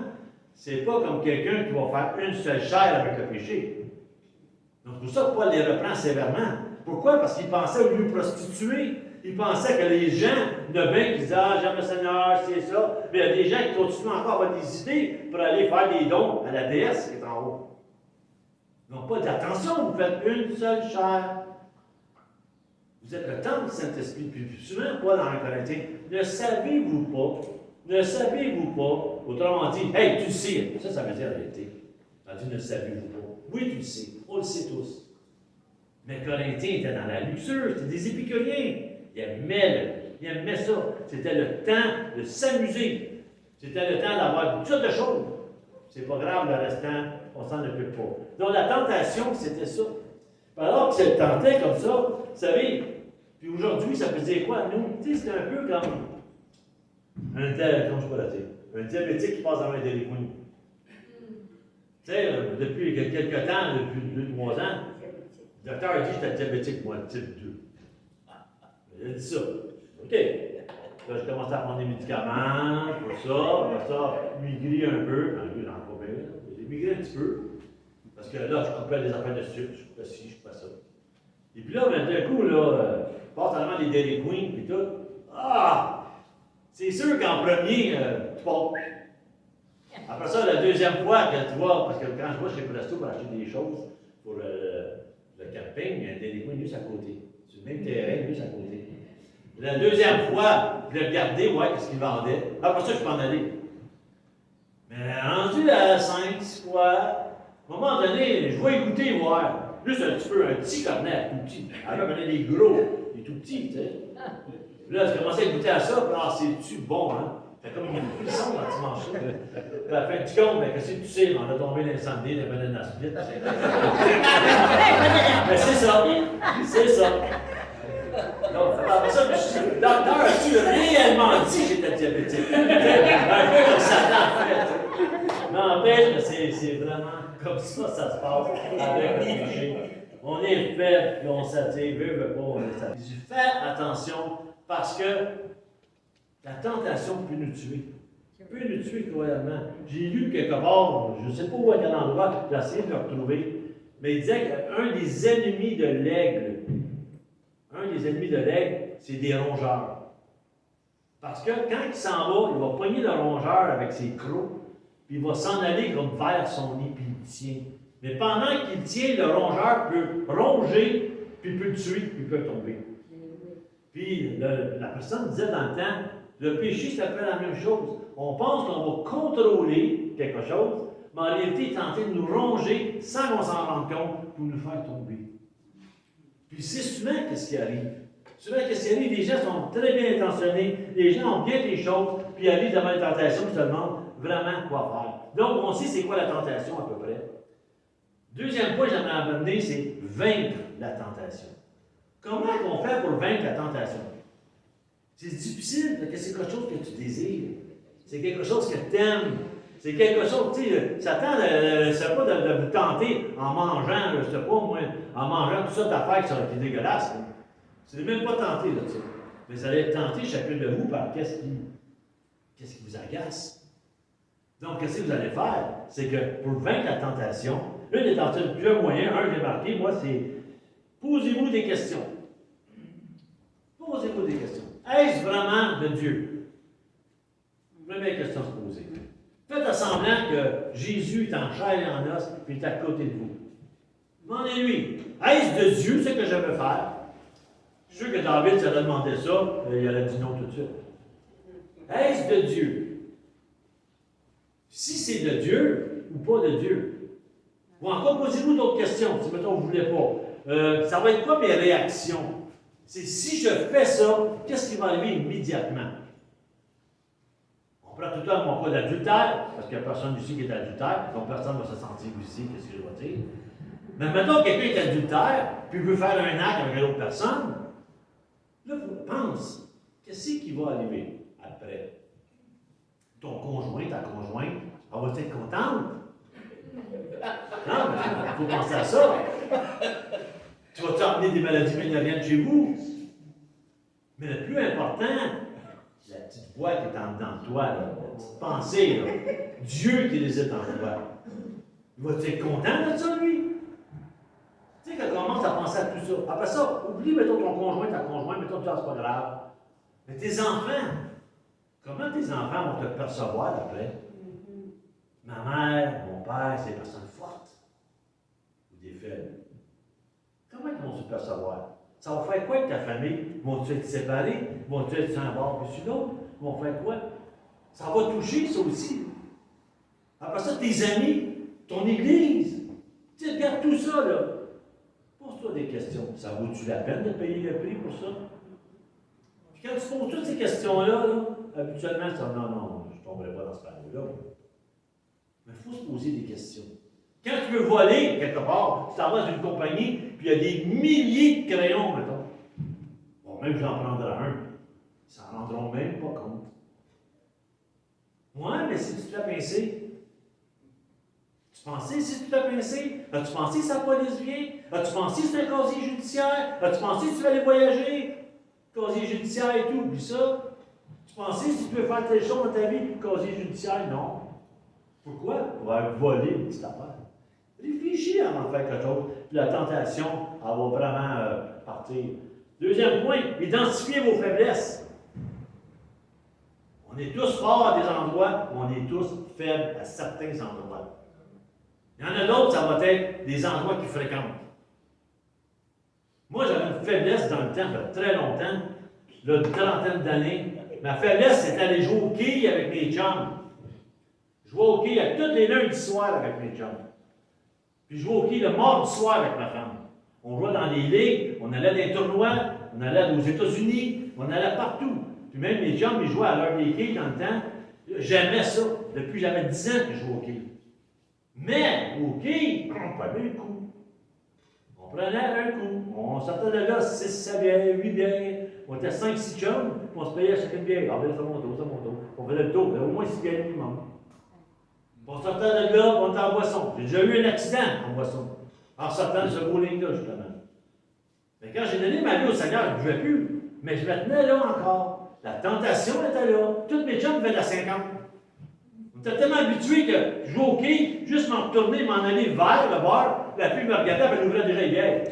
c'est pas comme quelqu'un qui va faire une seule chair avec le péché. Donc, c'est pour ça que Paul les reprend sévèrement. Pourquoi? Parce qu'il pensait au lieu prostitué. Il pensait que les gens de bien qui disaient, ah, j'aime le Seigneur, c'est ça. Mais il y a des gens qui continuent encore à avoir des idées pour aller faire des dons à la déesse qui est en haut. Non, pas d'attention, vous faites une seule chair. Vous êtes le temple du Saint-Esprit. Puis souvent, Paul dans 1 Corinthiens, ne savez-vous pas, autrement dit, hey, tu le sais. Ça veut dire la réalité. Il dit, ne savez-vous pas. Oui, tu le sais. On le sait tous. Mais Corinthiens étaient dans la luxure, c'était des épicuriens. Ils aimaient ça. C'était le temps de s'amuser. C'était le temps d'avoir toutes sortes de choses. C'est pas grave, le restant, on s'en occupe pas. Donc la tentation, c'était ça. Alors que c'est tenté comme ça, vous savez, puis aujourd'hui, ça peut dire quoi? Nous, tu sais, c'est un peu comme un diabétique qui passe dans un Dairy Queen. Tu sais, depuis quelques temps, depuis 2-3 ans, le docteur a dit que j'étais diabétique, moi, type 2. Il a dit ça. OK. Là, je commençais à prendre des médicaments, pour ça, maigri un peu. J'ai maigri un petit peu. Parce que là, je coupais des affaires de sucre, je coupais ci, je coupais ça. Et puis là, ben, d'un coup, là, je passe en les Dairy Queen, puis tout. Ah! C'est sûr qu'en premier, tu pars. Après ça, la deuxième fois que tu vois, parce que quand je vais chez Presto pour acheter des choses pour le camping, il y a un Dairy Queen juste à côté. C'est le même terrain, juste à côté. La deuxième fois, je l'ai regardé, ouais, qu'est-ce qu'il vendait. Après ça, je peux en aller. Mais rendu à 5-6 fois, à un moment donné, je vais écouter, voir. Juste un petit cornet, tout petit. Après, on a des gros, des tout petits, tu sais. Puis là, tu commences à goûter à ça, puis ah, c'est-tu bon, hein? T'as comme une frisson quand tu manges ça. Puis à la fin du compte, mais qu'est-ce que tu sais? On a tombé l'incendie, la banane à split. Mais c'est ça. C'est ça. Donc, après ça, je me suis dit, docteur, as-tu réellement dit que j'étais diabétique? Un peu comme Satan fait. N'empêche que c'est vraiment comme ça se passe avec le péché. On est faible, puis on s'attire, veut pas, on est satisfait. Fais attention, parce que la tentation peut nous tuer. Peut nous tuer cruellement. J'ai lu quelque part, je ne sais pas où à quel endroit, j'ai essayé de le retrouver, mais il disait qu'un des ennemis de l'aigle, c'est des rongeurs. Parce que quand il s'en va, il va pogner le rongeur avec ses crocs, puis il va s'en aller comme vers son nid, puis il tient. Mais pendant qu'il tient, le rongeur peut ronger, puis il peut le tuer, puis il peut tomber. Puis la personne disait dans le temps, le péché, c'est un peu la même chose. On pense qu'on va contrôler quelque chose, mais en réalité, il est en train de nous ronger sans qu'on s'en rende compte pour nous faire tomber. Puis c'est souvent qu'est-ce qui arrive. Souvent qu'est-ce qui arrive, les gens sont très bien intentionnés, les gens ont bien des choses, puis ils arrivent devant les tentations, ils se demandent vraiment quoi faire. Donc, on sait c'est quoi la tentation à peu près. Deuxième point que j'aimerais amener, c'est vaincre la tentation. Comment on fait pour vaincre la tentation? C'est difficile, parce que c'est quelque chose que tu désires. C'est quelque chose que tu aimes. C'est quelque chose, tu sais, Satan, c'est pas de vous tenter en mangeant, je sais pas moi, en mangeant tout ça d'affaires qui est dégueulasse. C'est même pas tenté de ça. Mais vous allez être tenté chacun de vous par qu'est-ce qui vous agace. Donc, qu'est-ce que vous allez faire? C'est que pour vaincre la tentation, une des tentations, plusieurs moyens, un que j'ai marqué, moi, c'est posez-vous des questions. Posez-vous des questions. Est-ce vraiment de Dieu? Première question à se poser. Faites semblant que Jésus est en chair et en os, puis il est à côté de vous. Demandez-lui, est-ce de Dieu ce que je veux faire? Je suis sûr que David s'aurait demandé ça, il aurait dit non tout de suite. Est-ce de Dieu? Si c'est de Dieu ou pas de Dieu? Ou encore, posez-vous d'autres questions, si mettons vous ne voulez pas. Ça va être quoi mes réactions? C'est si je fais ça, qu'est-ce qui va arriver immédiatement? On prend tout le temps mon cas d'adultère, parce qu'il n'y a personne ici qui est adultère, donc personne ne va se sentir ici, qu'est-ce que je vais dire? Mais mettons que quelqu'un est adultère, puis veut faire un acte avec une autre personne, là, pense, qu'est-ce qui va arriver après? Ton conjoint, ta conjointe, elle va être contente? Non, mais il faut penser à ça. Tu vas t'emmener des maladies vénériennes chez vous. Mais le plus important, la petite voix qui est en dedans de toi, là, la petite pensée, là, Dieu qui réside en toi. Il va être content de ça, lui? Tu sais, quand on commence à penser à tout ça, après ça, oublie, mettons, ton conjoint, ta conjointe, mettons, c'est pas grave. Mais tes enfants, comment tes enfants vont te percevoir après? Ma mère, mon père, c'est des personnes fortes ou des faibles. Comment ils vont se percevoir? Ça va faire quoi avec ta famille? Vont-ils être séparés? Vont-ils être sur un bord puis sur l'autre? Ils vont faire quoi? Ça va toucher, ça aussi. Après ça, tes amis, ton église. Tu sais, regarde tout ça, là. Pose-toi des questions. Ça vaut-tu la peine de payer le prix pour ça? Puis quand tu poses toutes ces questions-là, là, habituellement, tu dis non, je ne tomberai pas dans ce panneau-là. Mais il faut se poser des questions. Quand tu veux voler quelque part, tu t'en vas dans une compagnie, puis il y a des milliers de crayons, mettons. Bon, même j'en prendrai un. Ils s'en rendront même pas compte. Ouais, mais si tu te fais pincer, tu pensais si tu te fais pincer? As-tu pensé si la police vient? As-tu pensé si c'est un casier judiciaire? As-tu pensé si tu vas aller voyager? Casier judiciaire et tout, puis ça? Tu pensais si tu peux faire telle chose dans ta vie? Casier judiciaire, non. Pourquoi? Pour avoir volé une petite affaire. Réfléchis avant de faire quelque chose. Puis la tentation, elle va vraiment partir. Deuxième point, identifiez vos faiblesses. On est tous forts à des endroits, mais on est tous faibles à certains endroits. Il y en a d'autres, ça va être des endroits qu'ils fréquentent. Moi, j'avais une faiblesse dans le temps, ça fait très longtemps, là, une trentaine d'années. Ma faiblesse, c'était d'aller jouer au quilles avec mes chums. Je jouais au quilles tous les lundis soirs avec mes chums. Puis je jouais au quilles le mardi soir avec ma femme. On jouait dans les ligues, on allait dans des tournois, on allait aux États-Unis, On allait partout. Puis même les chums, ils jouaient à l'heure des quilles dans le temps. J'aimais ça. Depuis j'avais 10 ans que je jouais au quilles. Mais au quilles, on prenait un coup. On prenait un coup. On sortait de là 6, 7 bières, 8 bières. On était 5, 6 chums, puis on se payait chacune bière. Ah ben ça monte, ça monte. On faisait le tour, au moins 6 bières minimum. On sortait de là, on était en boisson. J'ai déjà eu un accident en boisson. En sortant de ce bowling-là, justement. Mais quand j'ai donné ma vie au Seigneur, je ne buvais plus. Mais je me tenais là encore. La tentation était là. Toutes mes chums faisaient de la 50. On était tellement habitués que je jouais au quai, juste m'en retourner, m'en aller vers le bar. La fille me regardait, elle ouvrait déjà les bières.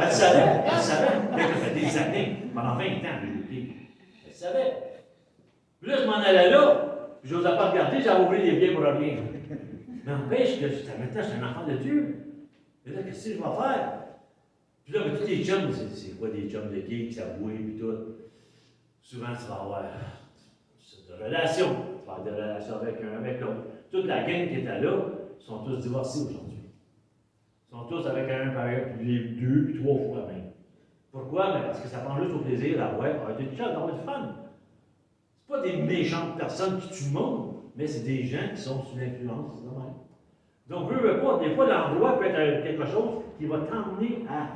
Elle savait, elle savait. Ça fait des années, pendant 20 ans, j'ai joué au quai. Elle savait. Puis là, je m'en allais là. Puis je n'osais pas regarder, j'avais ouvert les bières pour rien. Mais n'empêche que maintenant, je suis un enfant de Dieu. Et là, qu'est-ce que je vais faire? Puis là, tous les chums, c'est quoi des chums de gays qui s'avouent et tout? Souvent, tu vas avoir des relations. Tu vas avoir des relations avec un, avec l'autre. Toute la gang qui était là sont tous divorcés aujourd'hui. Ils sont tous avec un père, puis 2, puis 3 fois même. Pourquoi? Mais parce que ça prend juste au plaisir d'avoir des chums, d'avoir du fun. C'est pas des méchantes personnes qui tuent le monde, mais c'est des gens qui sont sous l'influence, c'est normal. Donc, veux pas, des fois, l'endroit peut être quelque chose qui va t'emmener à.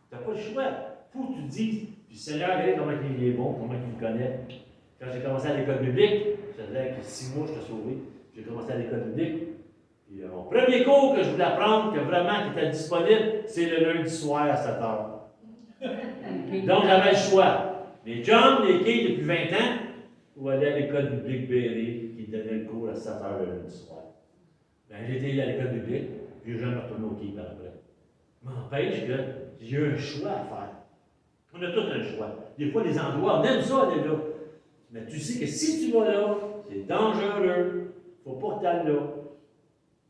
Tu n'as pas le choix. Il faut que tu te dises, puis Seigneur, regardez comment il est bon, comment il me connaît. Quand j'ai commencé à l'école biblique, ça faisait que 6 mois que je t'ai sauvé. J'ai commencé à l'école biblique. Puis mon premier cours que je voulais apprendre, que vraiment qui était disponible, c'est le lundi soir à 7 h. Donc, j'avais le choix. Les chums, les quilles depuis 20 ans, ou aller à l'école biblique Berry, qui donnait le cours à 7 h le lundi soir. Ben, j'ai été à l'école biblique, puis je jamais retourné au quai par après. M'empêche que j'ai eu un choix à faire. On a tous un choix. Des fois, les endroits, on aime ça aller là. Mais tu sais que si tu vas là, c'est dangereux. Il ne faut pas que tu ailles là.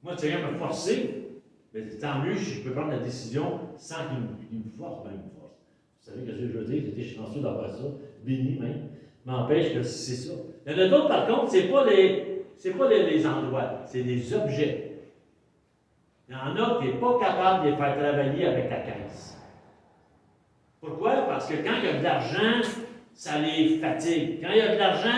Moi, tu viens me forcer, mais tant mieux si je peux prendre la décision sans qu'il me force, même me force. Vous savez ce que je veux dire? J'étais chanceux d'avoir ça, béni même. M'empêche que c'est ça. Il y en a d'autres, par contre, c'est pas les endroits, c'est les objets. Il y en a qui n'est pas capable de les faire travailler avec la caisse. Pourquoi? Parce que quand il y a de l'argent, ça les fatigue. Quand il y a de l'argent,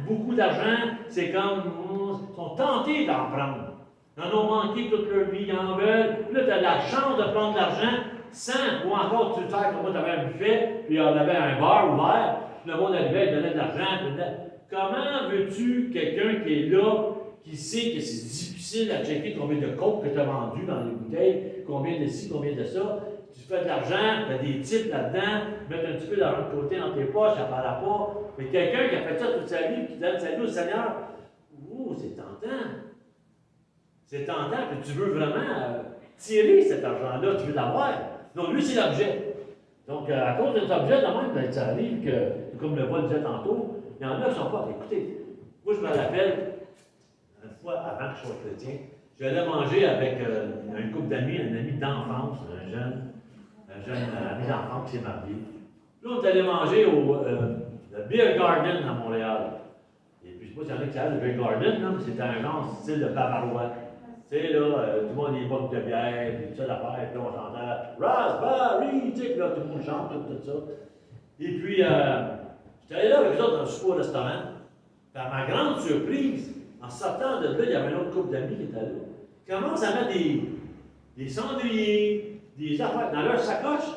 beaucoup d'argent, c'est comme, ils sont tentés d'en prendre. Ils en ont manqué toute leur vie, ils en veulent. Puis là, tu as la chance de prendre de l'argent sans, ou encore tu le sais, comme moi, tu avais un buffet, puis on avait un bar ouvert, puis le monde arrivait, il donnait de l'argent. Comment veux-tu quelqu'un qui est là, qui sait que c'est difficile à checker combien de coke que tu as vendu dans les bouteilles, combien de ci, combien de ça, tu fais de l'argent, tu as des tips là-dedans, mettre un petit peu d'argent de côté dans tes poches, ça ne paraît pas. Mais quelqu'un qui a fait ça toute sa vie, qui donne sa vie au Seigneur, c'est tentant. C'est tentant que tu veux vraiment tirer cet argent-là, tu veux l'avoir. Donc lui, c'est l'objet. Donc à cause de cet objet, même, ça arrive que, comme le vol disait tantôt, il y en a qui ne sont pas. Écoutez, moi je me rappelle, une fois avant que je sois chrétien, j'allais manger avec une couple d'amis, un ami d'enfance, un jeune ami d'enfance qui s'est marié. Là, on est allé manger au Beer Garden à Montréal. Et puis, je ne sais pas s'il y en a qui savent, le Beer Garden, là, c'était un genre style de Bavarois. Tu sais, là, tout le monde a des bottes de bière, puis tout ça d'affaires, puis on chantait Raspberry, tu sais, puis là, tout le monde chante, tout ça. Et puis, j'étais allé là avec eux autres dans le souper au restaurant. Puis, à ma grande surprise, en sortant de là, il y avait un autre couple d'amis qui était là. Ils commencent à mettre des cendriers, des affaires dans leur sacoche.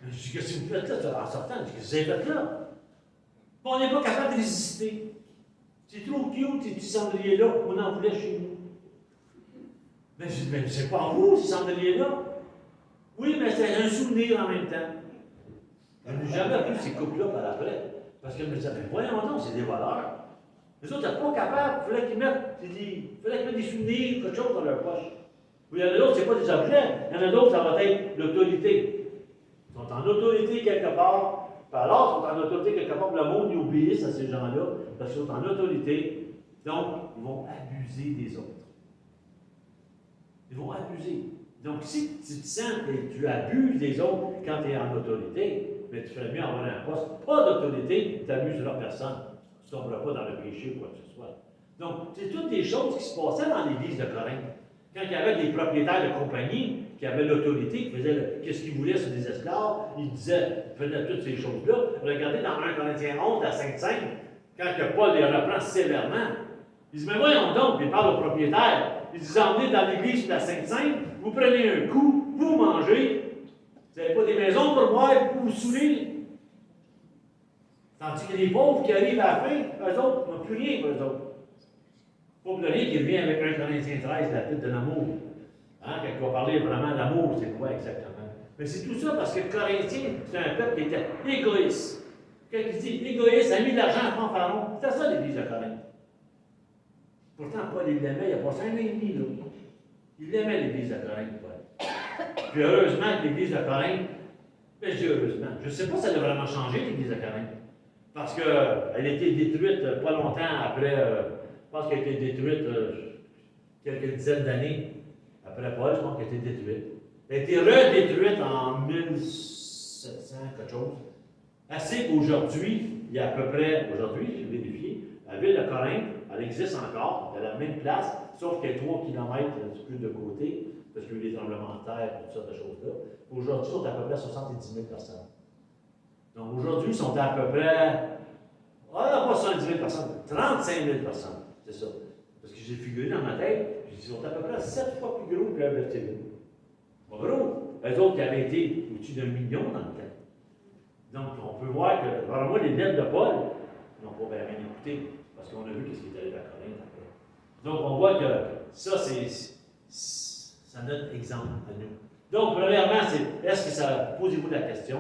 Je dis, qu'est-ce que vous faites là? En sortant, je dis, qu'est-ce que vous faites là? Puis on n'est pas capable de résister. C'est trop cute, ces petits cendriers-là. On en voulait chez nous. Mais je dis, mais c'est pas vous, ces cendriers-là. Oui, mais c'est un souvenir en même temps. Je n'ai jamais vu ces couples-là par après. Parce que je me disais, mais voyons donc, c'est des voleurs. Les autres n'étaient pas capables. Il fallait qu'ils mettent des souvenirs, quelque chose dans leur poche. Il y en a d'autres, ce n'est pas des objets. Il y en a d'autres, ça va être l'autorité. Ils sont en autorité quelque part. Puis alors, ils sont en autorité quelque part. Le monde, ils obéissent à ces gens-là parce qu'ils sont en autorité. Donc, ils vont abuser des autres. Ils vont abuser. Donc, si tu te sens que tu abuses des autres quand tu es en autorité, mais tu ferais mieux avoir un poste, pas d'autorité, tu abuses de leur personne. Tu ne tomberas pas dans le péché ou quoi que ce soit. Donc, c'est toutes des choses qui se passaient dans l'église de Corinthe. Quand il y avait des propriétaires de compagnie qui avaient l'autorité, qui faisaient qu'est-ce qu'ils voulaient sur des esclaves, ils disaient, faisaient toutes ces choses-là. Regardez dans 1 Corinthiens 11 à 5-5, quand que Paul les reprend sévèrement, il dit, mais voyons donc, il parle aux propriétaires. Il dit, emmenez dans l'église de la Sainte-Sainte, vous prenez un coup, vous mangez, vous n'avez pas des maisons pour boire, pour vous saouler. Tandis que les pauvres qui arrivent à la fin, eux autres n'ont plus rien pour eux autres. Pas pour rien qui revient avec 1 Corinthiens 13, la tête de l'amour. Hein, quand on va parler vraiment d'amour, c'est quoi exactement? Mais c'est tout ça parce que les Corinthiens, c'est un peuple qui était égoïste. Quand il dit égoïste, a mis de l'argent à fanfaron, c'était ça l'église de Corinthe. Pourtant, Paul, il l'aimait, il a passé 1 an et demi, là. Il aimait l'église de Corinthe, Paul. Puis heureusement que l'église de Corinthe, mais je dis heureusement, je ne sais pas si elle a vraiment changé, l'église de Corinthe. Parce qu'elle a été détruite pas longtemps après, je pense qu'elle a été détruite quelques dizaines d'années après Paul, je pense qu'elle a été détruite. Elle a été redétruite en 1700, quelque chose. Assez qu'aujourd'hui, il y a à peu près, aujourd'hui, j'ai vérifié, la ville de Corinthe, elle existe encore, elle a la même place, sauf qu'elle est 3 km plus de côté, parce qu'il y a eu des tremblements de terre et toutes sortes de choses-là. Aujourd'hui, ils sont à peu près 70 000 personnes. Donc aujourd'hui, ils sont à peu près, pas 70 000 personnes, 35 000 personnes, c'est ça. Parce que j'ai figuré dans ma tête, ils sont à peu près 7 fois plus gros qu'un vertébré. Pas gros, eux autres qui avaient été au-dessus d'1 million dans le temps. Donc on peut voir que, vraiment, les lettres de Paul n'ont pas bien écouté, parce qu'on a vu ce qui est arrivé à Corinthe après. Donc on voit que ça, c'est notre exemple à nous. Donc, premièrement, c'est est-ce que ça, posez-vous la question.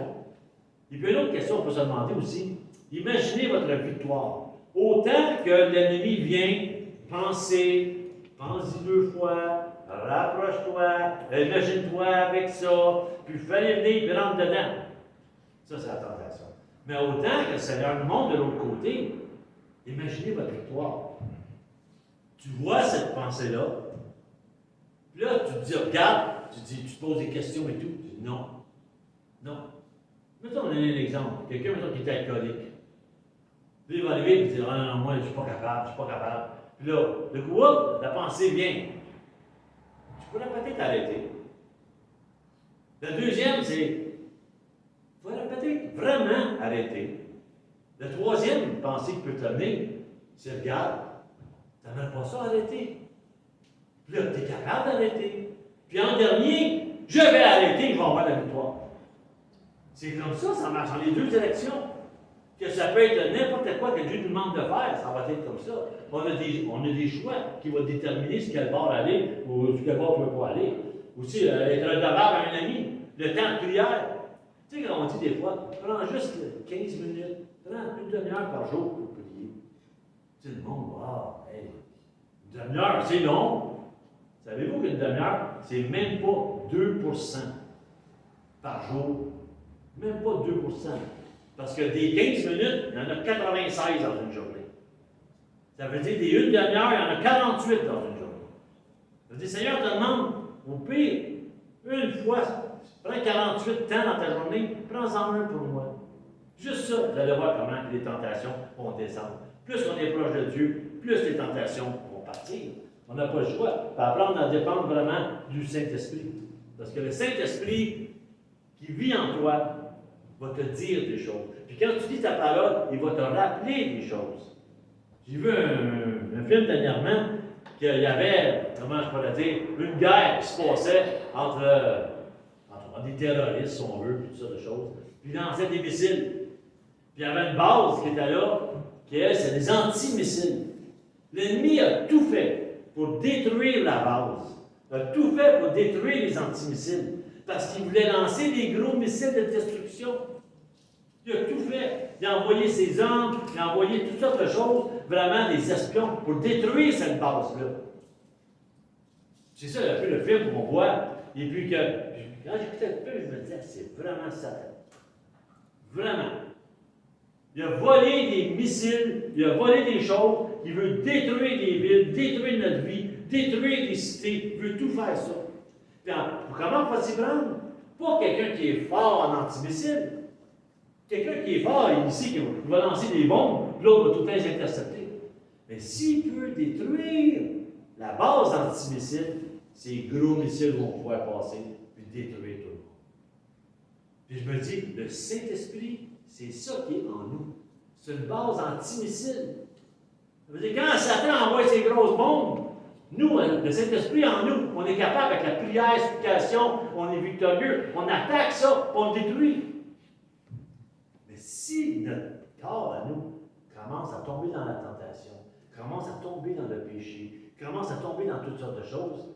Et puis une autre question, on peut se demander aussi, imaginez votre victoire. Autant que l'ennemi vient, pense-y 2 fois, rapproche-toi, imagine-toi avec ça, puis fais-les venir, puis rentre dedans. Ça, c'est la tentation. Mais autant que le Seigneur nous montre de l'autre côté, imaginez votre victoire. Tu vois cette pensée-là, puis là, tu te dis, regarde, tu te poses des questions et tout. Tu dis, non. Non. Mettons, on a un exemple. Quelqu'un, mettons, qui est alcoolique. Puis il va arriver et il dit, ah non, moi, je ne suis pas capable. Puis là, le coup, hop, la pensée vient. Tu pourrais peut-être arrêter. La deuxième, c'est, il faudrait peut-être vraiment arrêter. La troisième pensée qui peut t'amener, c'est, regarde, tu n'aimerais pas ça arrêter. Puis là, tu es capable d'arrêter. Puis en dernier, je vais arrêter, je vais avoir la victoire. C'est comme ça marche dans les deux directions. Que ça peut être n'importe quoi que Dieu nous demande de faire, ça va être comme ça. On a des choix qui vont déterminer sur quel bord aller ou sur quel bord tu ne veux pas aller. Aussi, être redevable à un ami, le temps de prière. Tu sais, quand on dit des fois, prends juste 15 minutes, prends une demi-heure par jour pour prier. Tu sais, le monde, hey, une demi-heure, c'est long. Savez-vous qu'une demi-heure, c'est même pas 2% par jour. Même pas 2%. Parce que des 15 minutes, il y en a 96 dans une journée. Ça veut dire des 1 demi-heure, il y en a 48 dans une journée. Ça veut dire, Seigneur te demande, au pire, une fois, prends 48 temps dans ta journée, prends-en un pour moi. Juste ça, vous allez voir comment les tentations vont descendre. Plus on est proche de Dieu, plus les tentations vont partir. On n'a pas le choix. Apprendre à dépendre vraiment du Saint-Esprit. Parce que le Saint-Esprit qui vit en toi va te dire des choses. Puis quand tu dis ta parole, il va te rappeler des choses. J'ai vu un film dernièrement qu'il y avait, comment je pourrais dire, une guerre qui se passait entre des terroristes, si on veut, puis toutes sortes de choses. Puis ils lançaient des missiles. Puis il y avait une base qui était là, qui elle, c'est des antimissiles. L'ennemi a tout fait pour détruire la base. A tout fait pour détruire les antimissiles. Parce qu'il voulait lancer des gros missiles de destruction. Il a tout fait. Il a envoyé ses hommes, il a envoyé toutes sortes de choses, vraiment des espions, pour détruire cette base-là. C'est ça un peu le film qu'on voit. Et puis quand j'écoutais le film, je me disais, c'est vraiment Satan. Vraiment. Il a volé des missiles, il a volé des choses, il veut détruire des villes, détruire notre vie, détruire des cités, il veut tout faire ça. Puis comment on va s'y prendre? Pas quelqu'un qui est fort en antimissile. Quelqu'un qui est fort ici, qui va lancer des bombes, l'autre va tout le temps les intercepter. Mais s'il peut détruire la base antimissile, ces gros missiles vont pouvoir passer puis détruire tout le monde. Puis je me dis, le Saint-Esprit, c'est ça qui est en nous. C'est une base anti-missile. Ça veut dire, quand Satan envoie ses grosses bombes, nous, le Saint-Esprit en nous, on est capable, avec la prière, supplication, on est victorieux, on attaque ça, on le détruit. Mais si notre corps à nous commence à tomber dans la tentation, commence à tomber dans le péché, commence à tomber dans toutes sortes de choses,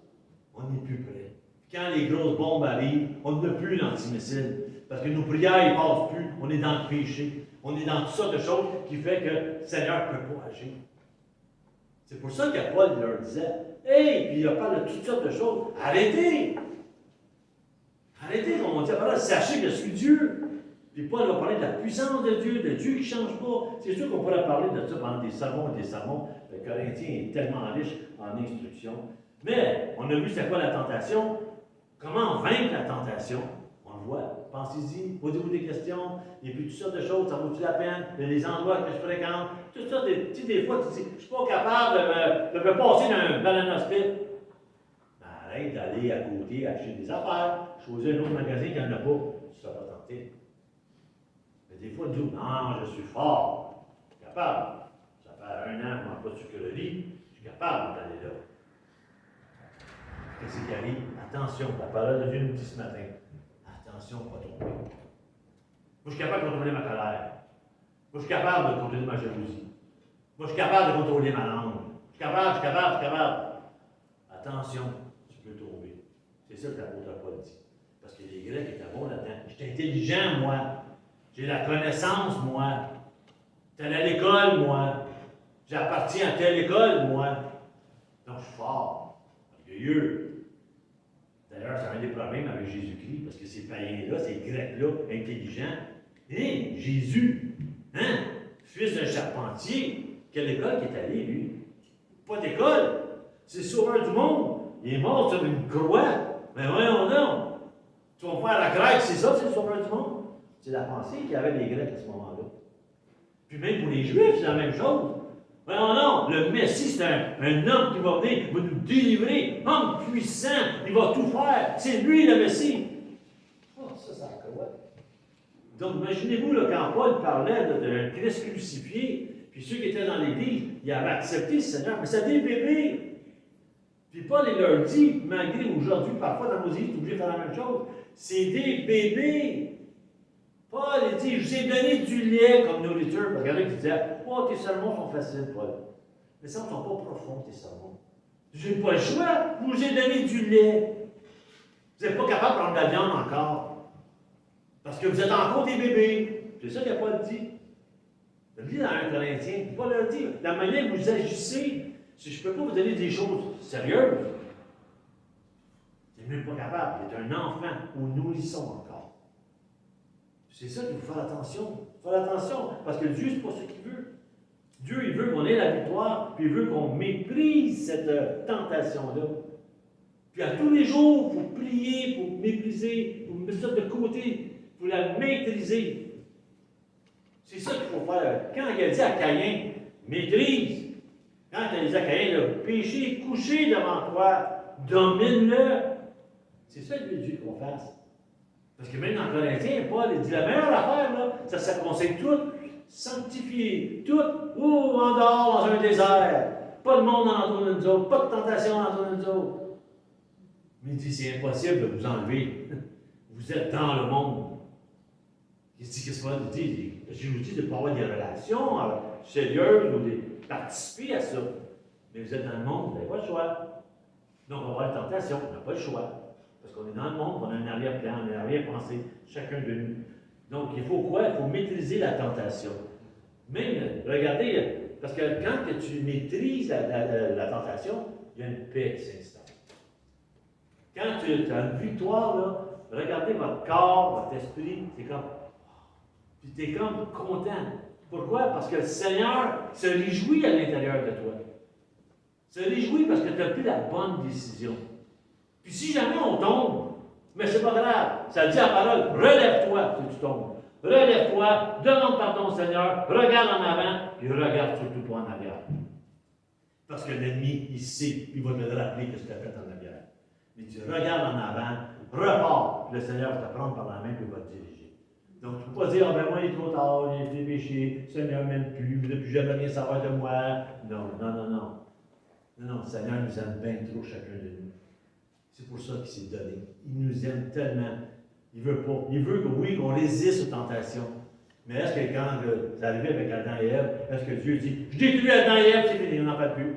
on n'est plus prêt. Quand les grosses bombes arrivent, on n'a plus l'antimissile. Parce que nos prières ne passent plus, on est dans le péché. On est dans toutes sortes de choses qui fait que le Seigneur ne peut pas agir. C'est pour ça que Paul leur disait, hey, puis il a parlé de toutes sortes de choses. Arrêtez! Arrêtez, comme on dit, alors, sachez que je suis Dieu. Puis Paul va parler de la puissance de Dieu qui ne change pas. C'est sûr qu'on pourrait parler de ça pendant des sermons et des sermons. Le Corinthien est tellement riche en instructions. Mais on a vu c'est quoi la tentation. Comment vaincre la tentation? On le voit. Pensez-y, posez-vous des questions, et puis toutes sortes de choses, ça vaut-tu la peine? Il y a des endroits que je fréquente, tout ça, des fois, tu dis, je ne suis pas capable de me passer d'un banana split. Ben, arrête d'aller à côté acheter des affaires, choisir un autre magasin qui n'en a pas, tu ne seras pas tenté. Mais des fois, on dit, non, je suis fort, je suis capable. Ça fait 1 an que je ne mange pas de sucrerie, je suis capable d'aller là. Qu'est-ce qui arrive? Attention, la parole de Dieu nous dit ce matin. Attention, pas tomber. Moi, je suis capable de contrôler ma colère. Moi, je suis capable de contrôler ma jalousie. Moi, je suis capable de contrôler ma langue. Je suis capable. Attention, tu peux tomber. C'est ça que l'apôtre Paul dit. Parce que les Grecs étaient bons là-dedans. J'étais intelligent, moi. J'ai la connaissance, moi. J'étais à l'école, moi. J'appartiens à telle école, moi. Donc, je suis fort, orgueilleux. D'ailleurs, c'est un des problèmes avec Jésus-Christ, parce que ces païens-là, ces Grecs-là, intelligents, hé, Jésus, hein, fils d'un charpentier, quelle école qui est allé, lui? Pas d'école, c'est le sauveur du monde. Il est mort sur une croix. Mais voyons donc, tu vas faire la Grèce, c'est ça, c'est le sauveur du monde? C'est la pensée qu'il y avait des Grecs à ce moment-là. Puis même pour les Juifs, c'est la même chose. Non, non, le Messie, c'est un homme qui va venir, il va nous délivrer, homme puissant, il va tout faire. C'est lui le Messie. Oh, ça croit. Donc, imaginez-vous, là, quand Paul parlait d'un Christ crucifié, puis ceux qui étaient dans l'Église, ils avaient accepté le Seigneur, mais c'était des bébés. Puis Paul, il leur dit, malgré aujourd'hui, parfois dans nos églises, tu es obligé de faire la même chose, c'est des bébés. Paul, il dit, je vous ai donné du lait comme nourriture. Parce qu'il y en a qui disaient, oh, tes sermons sont faciles, Paul. Mais ça, ils ne sont pas profonds, tes sermons. Je n'ai pas le choix, je vous ai donné du lait. Vous n'êtes pas capable de prendre de la viande encore. Parce que vous êtes encore des bébés. C'est ça que Paul dit. Il dit dans 1 Corinthiens, Paul leur dit, la manière que vous agissez, si je ne peux pas vous donner des choses sérieuses, vous n'êtes même pas capable. Vous êtes un enfant ou nourrisson encore. C'est ça qu'il faut faire attention. Il faut faire attention, parce que Dieu, ce n'est pas ce qu'il veut. Dieu, il veut qu'on ait la victoire, puis il veut qu'on méprise cette tentation-là. Puis à tous les jours, il faut prier, il faut mépriser, il faut mettre ça de côté, il faut la maîtriser. C'est ça qu'il faut faire. Quand il a dit à Caïn, maîtrise. Quand il a dit à Caïn, le péché couché devant toi, domine-le. C'est ça que Dieu qu'on fasse. Parce que même dans Corinthiens, Paul il dit la meilleure affaire, là, ça conseille tout, sanctifier, tout, en dehors, dans un désert. Pas de monde autour de nous autres, pas de tentation autour de nous autres. Mais il dit, c'est impossible de vous enlever. Vous êtes dans le monde. Il dit, qu'est-ce que ça veut dire? Je vous dis de ne pas avoir des relations sérieuses ou de participer à ça. Mais vous êtes dans le monde, vous n'avez pas le choix. Donc, on va avoir la tentation, on n'a pas le choix. Parce qu'on est dans le monde, on a un arrière-plan, on a une arrière-pensée, chacun de nous. Donc, il faut quoi? Il faut maîtriser la tentation. Même, regardez, parce que quand tu maîtrises la tentation, il y a une paix qui s'installe. Quand tu as une victoire, là, regardez votre corps, votre esprit, c'est comme, puis tu es comme content. Pourquoi? Parce que le Seigneur se réjouit à l'intérieur de toi. Se réjouit parce que tu as pris la bonne décision. Puis si jamais on tombe, mais c'est pas grave, ça dit à la parole, relève-toi si tu tombes. Relève-toi, demande pardon au Seigneur, regarde en avant, et regarde surtout pas en arrière. Parce que l'ennemi, il sait, il va te le rappeler que tu as fait en arrière. Puis tu regardes en avant, repars, puis le Seigneur va te prendre par la main et va te diriger. Donc tu ne peux pas dire, ah ben moi il est trop tard, j'ai péché, le Seigneur ne m'aime plus, il ne veut plus jamais rien savoir de moi. Non, non, non, non. Non, non, le Seigneur nous aime bien trop chacun de nous. C'est pour ça qu'il s'est donné. Il nous aime tellement. Il veut pas. Il veut que oui, qu'on résiste aux tentations. Mais est-ce que quand c'est arrivé avec Adam et Ève, est-ce que Dieu dit, je détruis Adam et Ève, c'est fini, on n'en fait plus?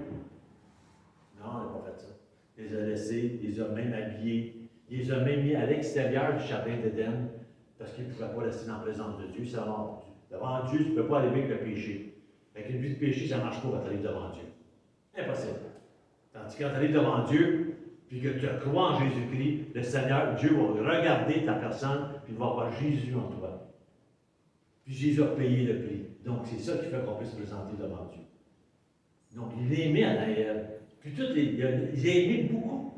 Non, on n'a pas fait ça. Il les a laissés, il les a même habillés, il les a même mis à l'extérieur du jardin d'Éden, parce qu'ils ne pouvaient pas rester dans la présence de Dieu. Devant Dieu, tu ne peux pas aller avec le péché. Avec une vie de péché, ça ne marche pas quand tu arrives devant Dieu. Impossible. Tandis que quand tu arrives devant Dieu, puis que tu crois en Jésus-Christ, le Seigneur, Dieu va regarder ta personne, puis il va voir Jésus en toi. Puis Jésus a payé le prix. Donc c'est ça qui fait qu'on peut se présenter devant Dieu. Donc il a aimé Adam et Ève. Puis il a aimé beaucoup.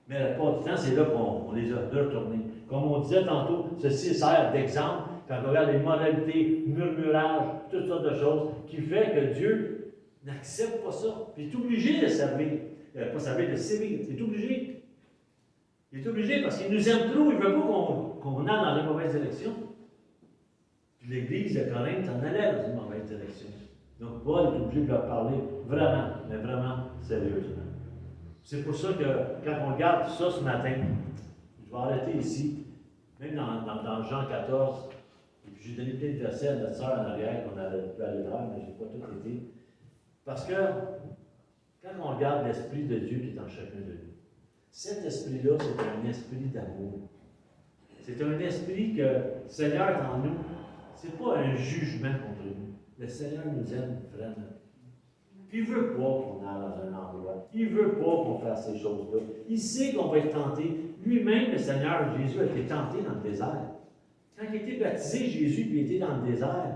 Mais la plupart du temps, c'est là qu'on les a retournés. Comme on disait tantôt, ceci sert d'exemple quand on regarde les moralités, murmurages, toutes sortes de choses, qui fait que Dieu n'accepte pas ça. Puis il est obligé de servir. Pas servir, de servir. Il est obligé. Il est obligé parce qu'il nous aime trop. Il ne veut pas qu'on aille dans la mauvaise direction. Puis l'Église de Corinthe en allait dans une mauvaise direction. Donc Paul est obligé de leur parler vraiment, mais vraiment sérieusement. C'est pour ça que quand on regarde ça ce matin, je vais arrêter ici, même dans Jean 14, et puis j'ai donné plein de versets à notre sœur en arrière qu'on avait pu aller voir, mais je n'ai pas tout été. Parce que quand on regarde l'Esprit de Dieu qui est en chacun de nous, cet esprit-là, c'est un esprit d'amour. C'est un esprit que le Seigneur est en nous. Ce n'est pas un jugement contre nous. Le Seigneur nous aime vraiment. Puis il ne veut pas qu'on aille dans un endroit. Il ne veut pas qu'on fasse ces choses-là. Il sait qu'on va être tenté. Lui-même, le Seigneur Jésus, a été tenté dans le désert. Quand il était baptisé, Jésus, puis il était dans le désert.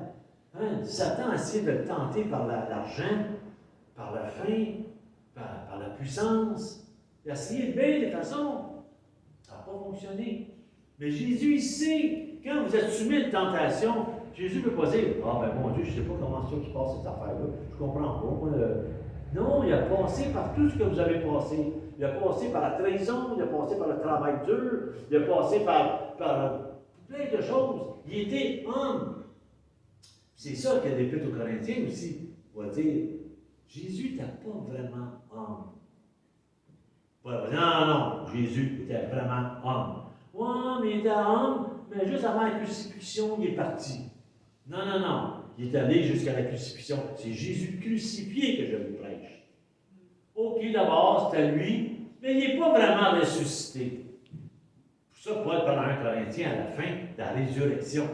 Satan a essayé de le tenter par l'argent, par la faim, par la puissance. Il a essayé de bien des façons. Ça n'a pas fonctionné. Mais Jésus, il sait, quand vous êtes soumis à une tentation, Jésus ne peut pas dire, ah ben mon Dieu, je ne sais pas comment c'est qui passe cette affaire-là, je ne comprends pas. Non, il a passé par tout ce que vous avez passé. Il a passé par la trahison, il a passé par le travail dur, il a passé par plein de choses. Il était homme. C'est ça que l'Épître aux Corinthiens aussi va dire. Jésus n'était pas vraiment homme. Non, non, non, Jésus était vraiment homme. Ouais, mais il était homme, mais juste avant la crucifixion, il est parti. Non, non, non. Il est allé jusqu'à la crucifixion. C'est Jésus crucifié que je vous prêche. OK, d'abord, c'était lui, mais il n'est pas vraiment ressuscité. Pour ça, Paul parle à 1 Corinthiens à la fin de la résurrection.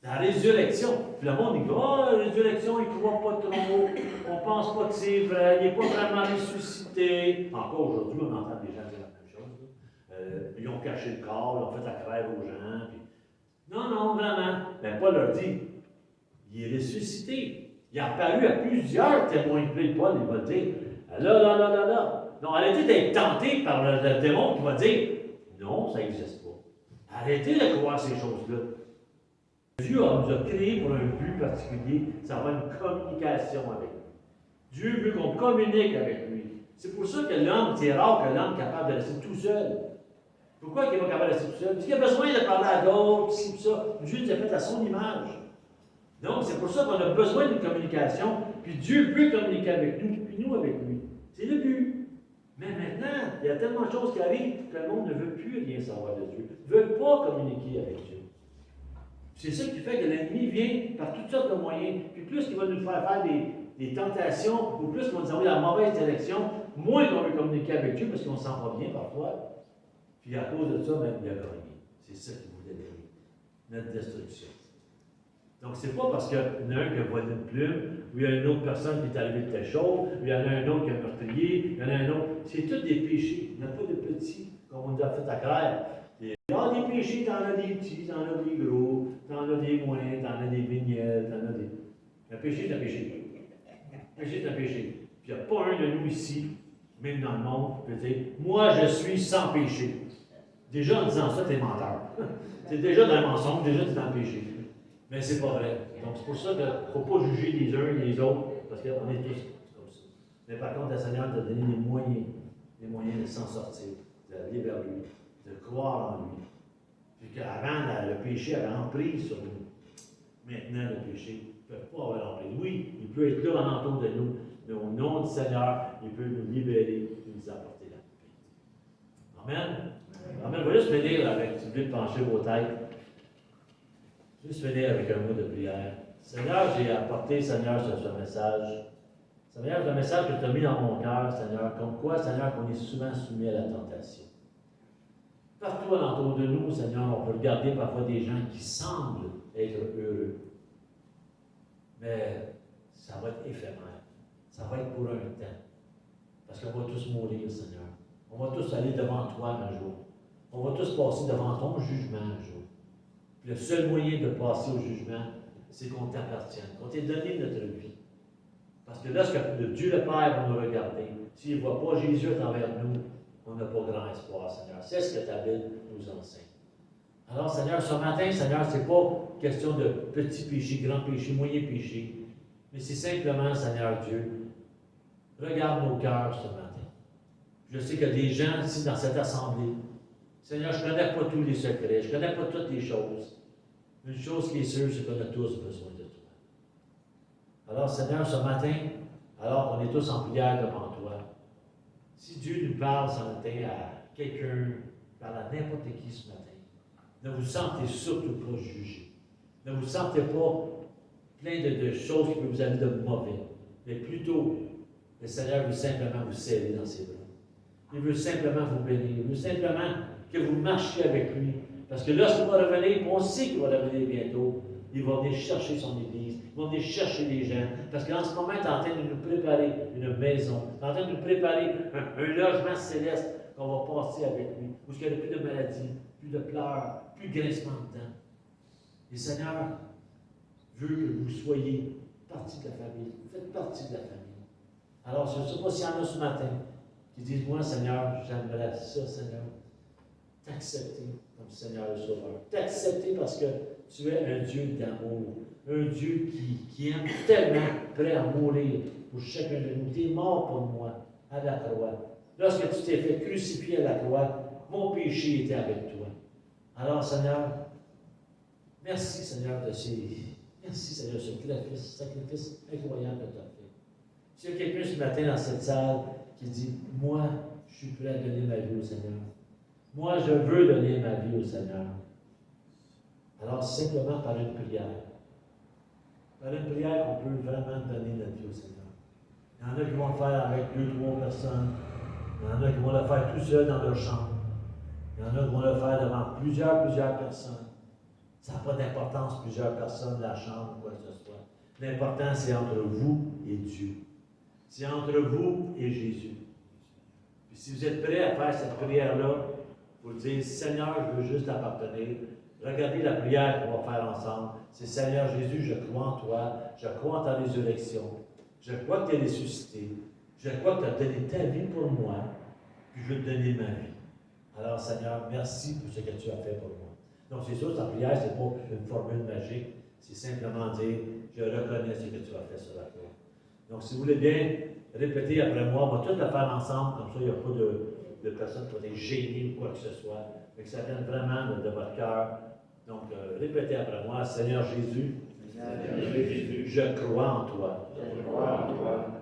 La résurrection. Puis le monde, il dit, la résurrection, il ne croit pas trop. On ne pense pas que c'est vrai. Il n'est pas vraiment ressuscité. Encore aujourd'hui, on entend des gens dire la même chose. Ils ont caché le corps, ils ont fait la crève aux gens. Puis... Non, non, vraiment. Mais Paul leur dit, il est ressuscité. Il est apparu à plusieurs témoins. Puis Paul, il va dire, là. Non, arrêtez d'être tenté par le démon qui va dire, non, ça n'existe pas. Arrêtez de croire ces choses-là. Dieu nous a créés pour un but particulier, ça va une communication avec lui. Dieu veut qu'on communique avec lui. C'est pour ça que l'homme, c'est rare que l'homme est capable de rester tout seul. Pourquoi il n'est pas capable de rester tout seul? Parce qu'il a besoin de parler à d'autres, ci, tout ça. Dieu nous a fait à son image. Donc, c'est pour ça qu'on a besoin d'une communication, puis Dieu veut communiquer avec nous, puis nous avec lui. C'est le but. Mais maintenant, il y a tellement de choses qui arrivent que le monde ne veut plus rien savoir de Dieu, ne veut pas communiquer avec Dieu. C'est ça qui fait que l'ennemi vient par toutes sortes de moyens. Puis plus qu'il va nous faire des tentations, ou plus qu'il va nous envoyer dans la mauvaise direction, moins qu'on veut communiquer avec Dieu parce qu'on ne se sent pas bien parfois. Puis à cause de ça, même, il a gagné. C'est ça qui voulait gagner. Notre destruction. Donc, c'est pas parce qu'il y en a un qui a volé une plume, ou il y a une autre personne qui est arrivée de telle chose, ou il y en a un autre qui a meurtrier, il y en a un autre. C'est tous des péchés. Il n'y en a pas de petits, comme on nous a fait à clair. Il y a des péchés, t'en as des petits, t'en as des gros, t'en as des moyens, t'en as des vignettes, t'en as des... Un péché, c'est un péché. Un péché, c'est un péché. Puis il n'y a pas un de nous ici, même dans le monde, qui peut dire « Moi, je suis sans péché ». Déjà, en disant ça, t'es menteur. T'es déjà dans le mensonge, déjà t'es dans le péché. Mais c'est pas vrai. Donc c'est pour ça qu'il ne faut pas juger les uns et les autres, parce qu'on est tous comme ça. Mais par contre, le Seigneur t'a donné les moyens de s'en sortir. d'aller vers lui, de croire en lui. Puis qu'avant, le péché avait emprise sur nous. Maintenant, le péché ne peut pas avoir emprise. Oui, il peut être là en entour de nous, mais au nom du Seigneur, il peut nous libérer et nous apporter la paix. Amen. Amen. On va juste finir avec, si vous voulez pencher vos têtes, juste finir avec un mot de prière. Seigneur, j'ai apporté, Seigneur, ce message. Seigneur, c'est un message que tu as mis dans mon cœur, Seigneur, comme quoi, Seigneur, qu'on est souvent soumis à la tentation. Partout autour de nous, Seigneur, on peut regarder parfois des gens qui semblent être heureux. Mais ça va être éphémère. Ça va être pour un temps. Parce qu'on va tous mourir, Seigneur. On va tous aller devant toi un jour. On va tous passer devant ton jugement un jour. Puis le seul moyen de passer au jugement, c'est qu'on t'appartienne, qu'on t'ait donné notre vie. Parce que lorsque Dieu le Père va nous regarder, s'il ne voit pas Jésus à travers nous, on n'a pas grand espoir, Seigneur. C'est ce que ta Bible nous enseigne. Alors, Seigneur, ce matin, Seigneur, ce n'est pas question de petits péchés, grands péchés, moyens péchés, mais c'est simplement, Seigneur Dieu, regarde nos cœurs ce matin. Je sais qu'il y a des gens ici dans cette assemblée. Seigneur, je ne connais pas tous les secrets, je ne connais pas toutes les choses. Une chose qui est sûre, c'est qu'on a tous besoin de toi. Alors, Seigneur, ce matin, alors qu'on est tous en prière devant toi, si Dieu nous parle ce matin à quelqu'un, parle à n'importe qui ce matin, ne vous sentez surtout pas jugé. Ne vous sentez pas plein de choses qui peuvent vous amener de mauvais. Mais plutôt, le Seigneur veut simplement vous serrer dans ses bras. Il veut simplement vous bénir. Il veut simplement que vous marchiez avec lui. Parce que lorsqu'il va revenir, on sait qu'il va revenir bientôt, il va venir chercher son Église, il va venir chercher les gens. Parce qu'en ce moment, il est en train de nous préparer une maison, il est en train de nous préparer un logement céleste qu'on va passer avec lui, où il n'y a plus de maladies, plus de pleurs, plus de grincement de dents. Et Seigneur veut que vous soyez partie de la famille, vous faites partie de la famille. Alors, je ne sais pas s'il y en a ce matin qui disent, moi, Seigneur, j'aimerais ça, Seigneur, t'accepter comme Seigneur et Sauveur. T'accepter parce que tu es un Dieu d'amour, un Dieu qui aime tellement, prêt à mourir pour chacun de nous. Tu es mort pour moi à la croix. Lorsque tu t'es fait crucifier à la croix, mon péché était avec toi. Alors, Seigneur, merci, Seigneur, de ce sacrifice incroyable que tu as fait. S'il y a quelqu'un ce matin dans cette salle qui dit, moi, je suis prêt à donner ma vie au Seigneur. Moi, je veux donner ma vie au Seigneur. Alors, simplement par une prière. Par une prière, on peut vraiment donner notre vie au Seigneur. Il y en a qui vont le faire avec 2-3 personnes. Il y en a qui vont le faire tout seul dans leur chambre. Il y en a qui vont le faire devant plusieurs personnes. Ça n'a pas d'importance, plusieurs personnes, la chambre ou quoi que ce soit. L'important, c'est entre vous et Dieu. C'est entre vous et Jésus. Puis si vous êtes prêts à faire cette prière-là, vous dire, Seigneur, je veux juste t'appartenir. Regardez la prière qu'on va faire ensemble. C'est Seigneur Jésus, je crois en toi, je crois en ta résurrection, je crois que tu es ressuscité, je crois que tu as donné ta vie pour moi, puis je veux te donner ma vie. Alors Seigneur, merci pour ce que tu as fait pour moi. Donc c'est sûr, ta prière, ce n'est pas une formule magique, c'est simplement dire, je reconnais ce que tu as fait sur la croix. Donc si vous voulez bien répéter après moi, on va tout le faire ensemble, comme ça il n'y a pas de personnes qui vont être gênées ou quoi que ce soit, mais que ça vienne vraiment de votre cœur. Donc, répétez après moi, Seigneur Jésus, je crois en toi.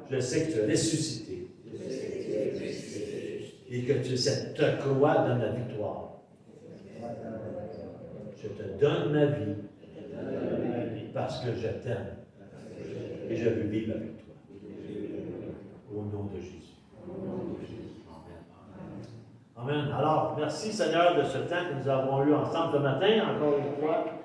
Je sais que tu es ressuscité. Et que cette croix donne la victoire. Je te donne ma vie parce que je t'aime. Et je veux vivre avec toi. Au nom de Jésus. Amen. Alors, merci Seigneur de ce temps que nous avons eu ensemble ce matin, encore une fois.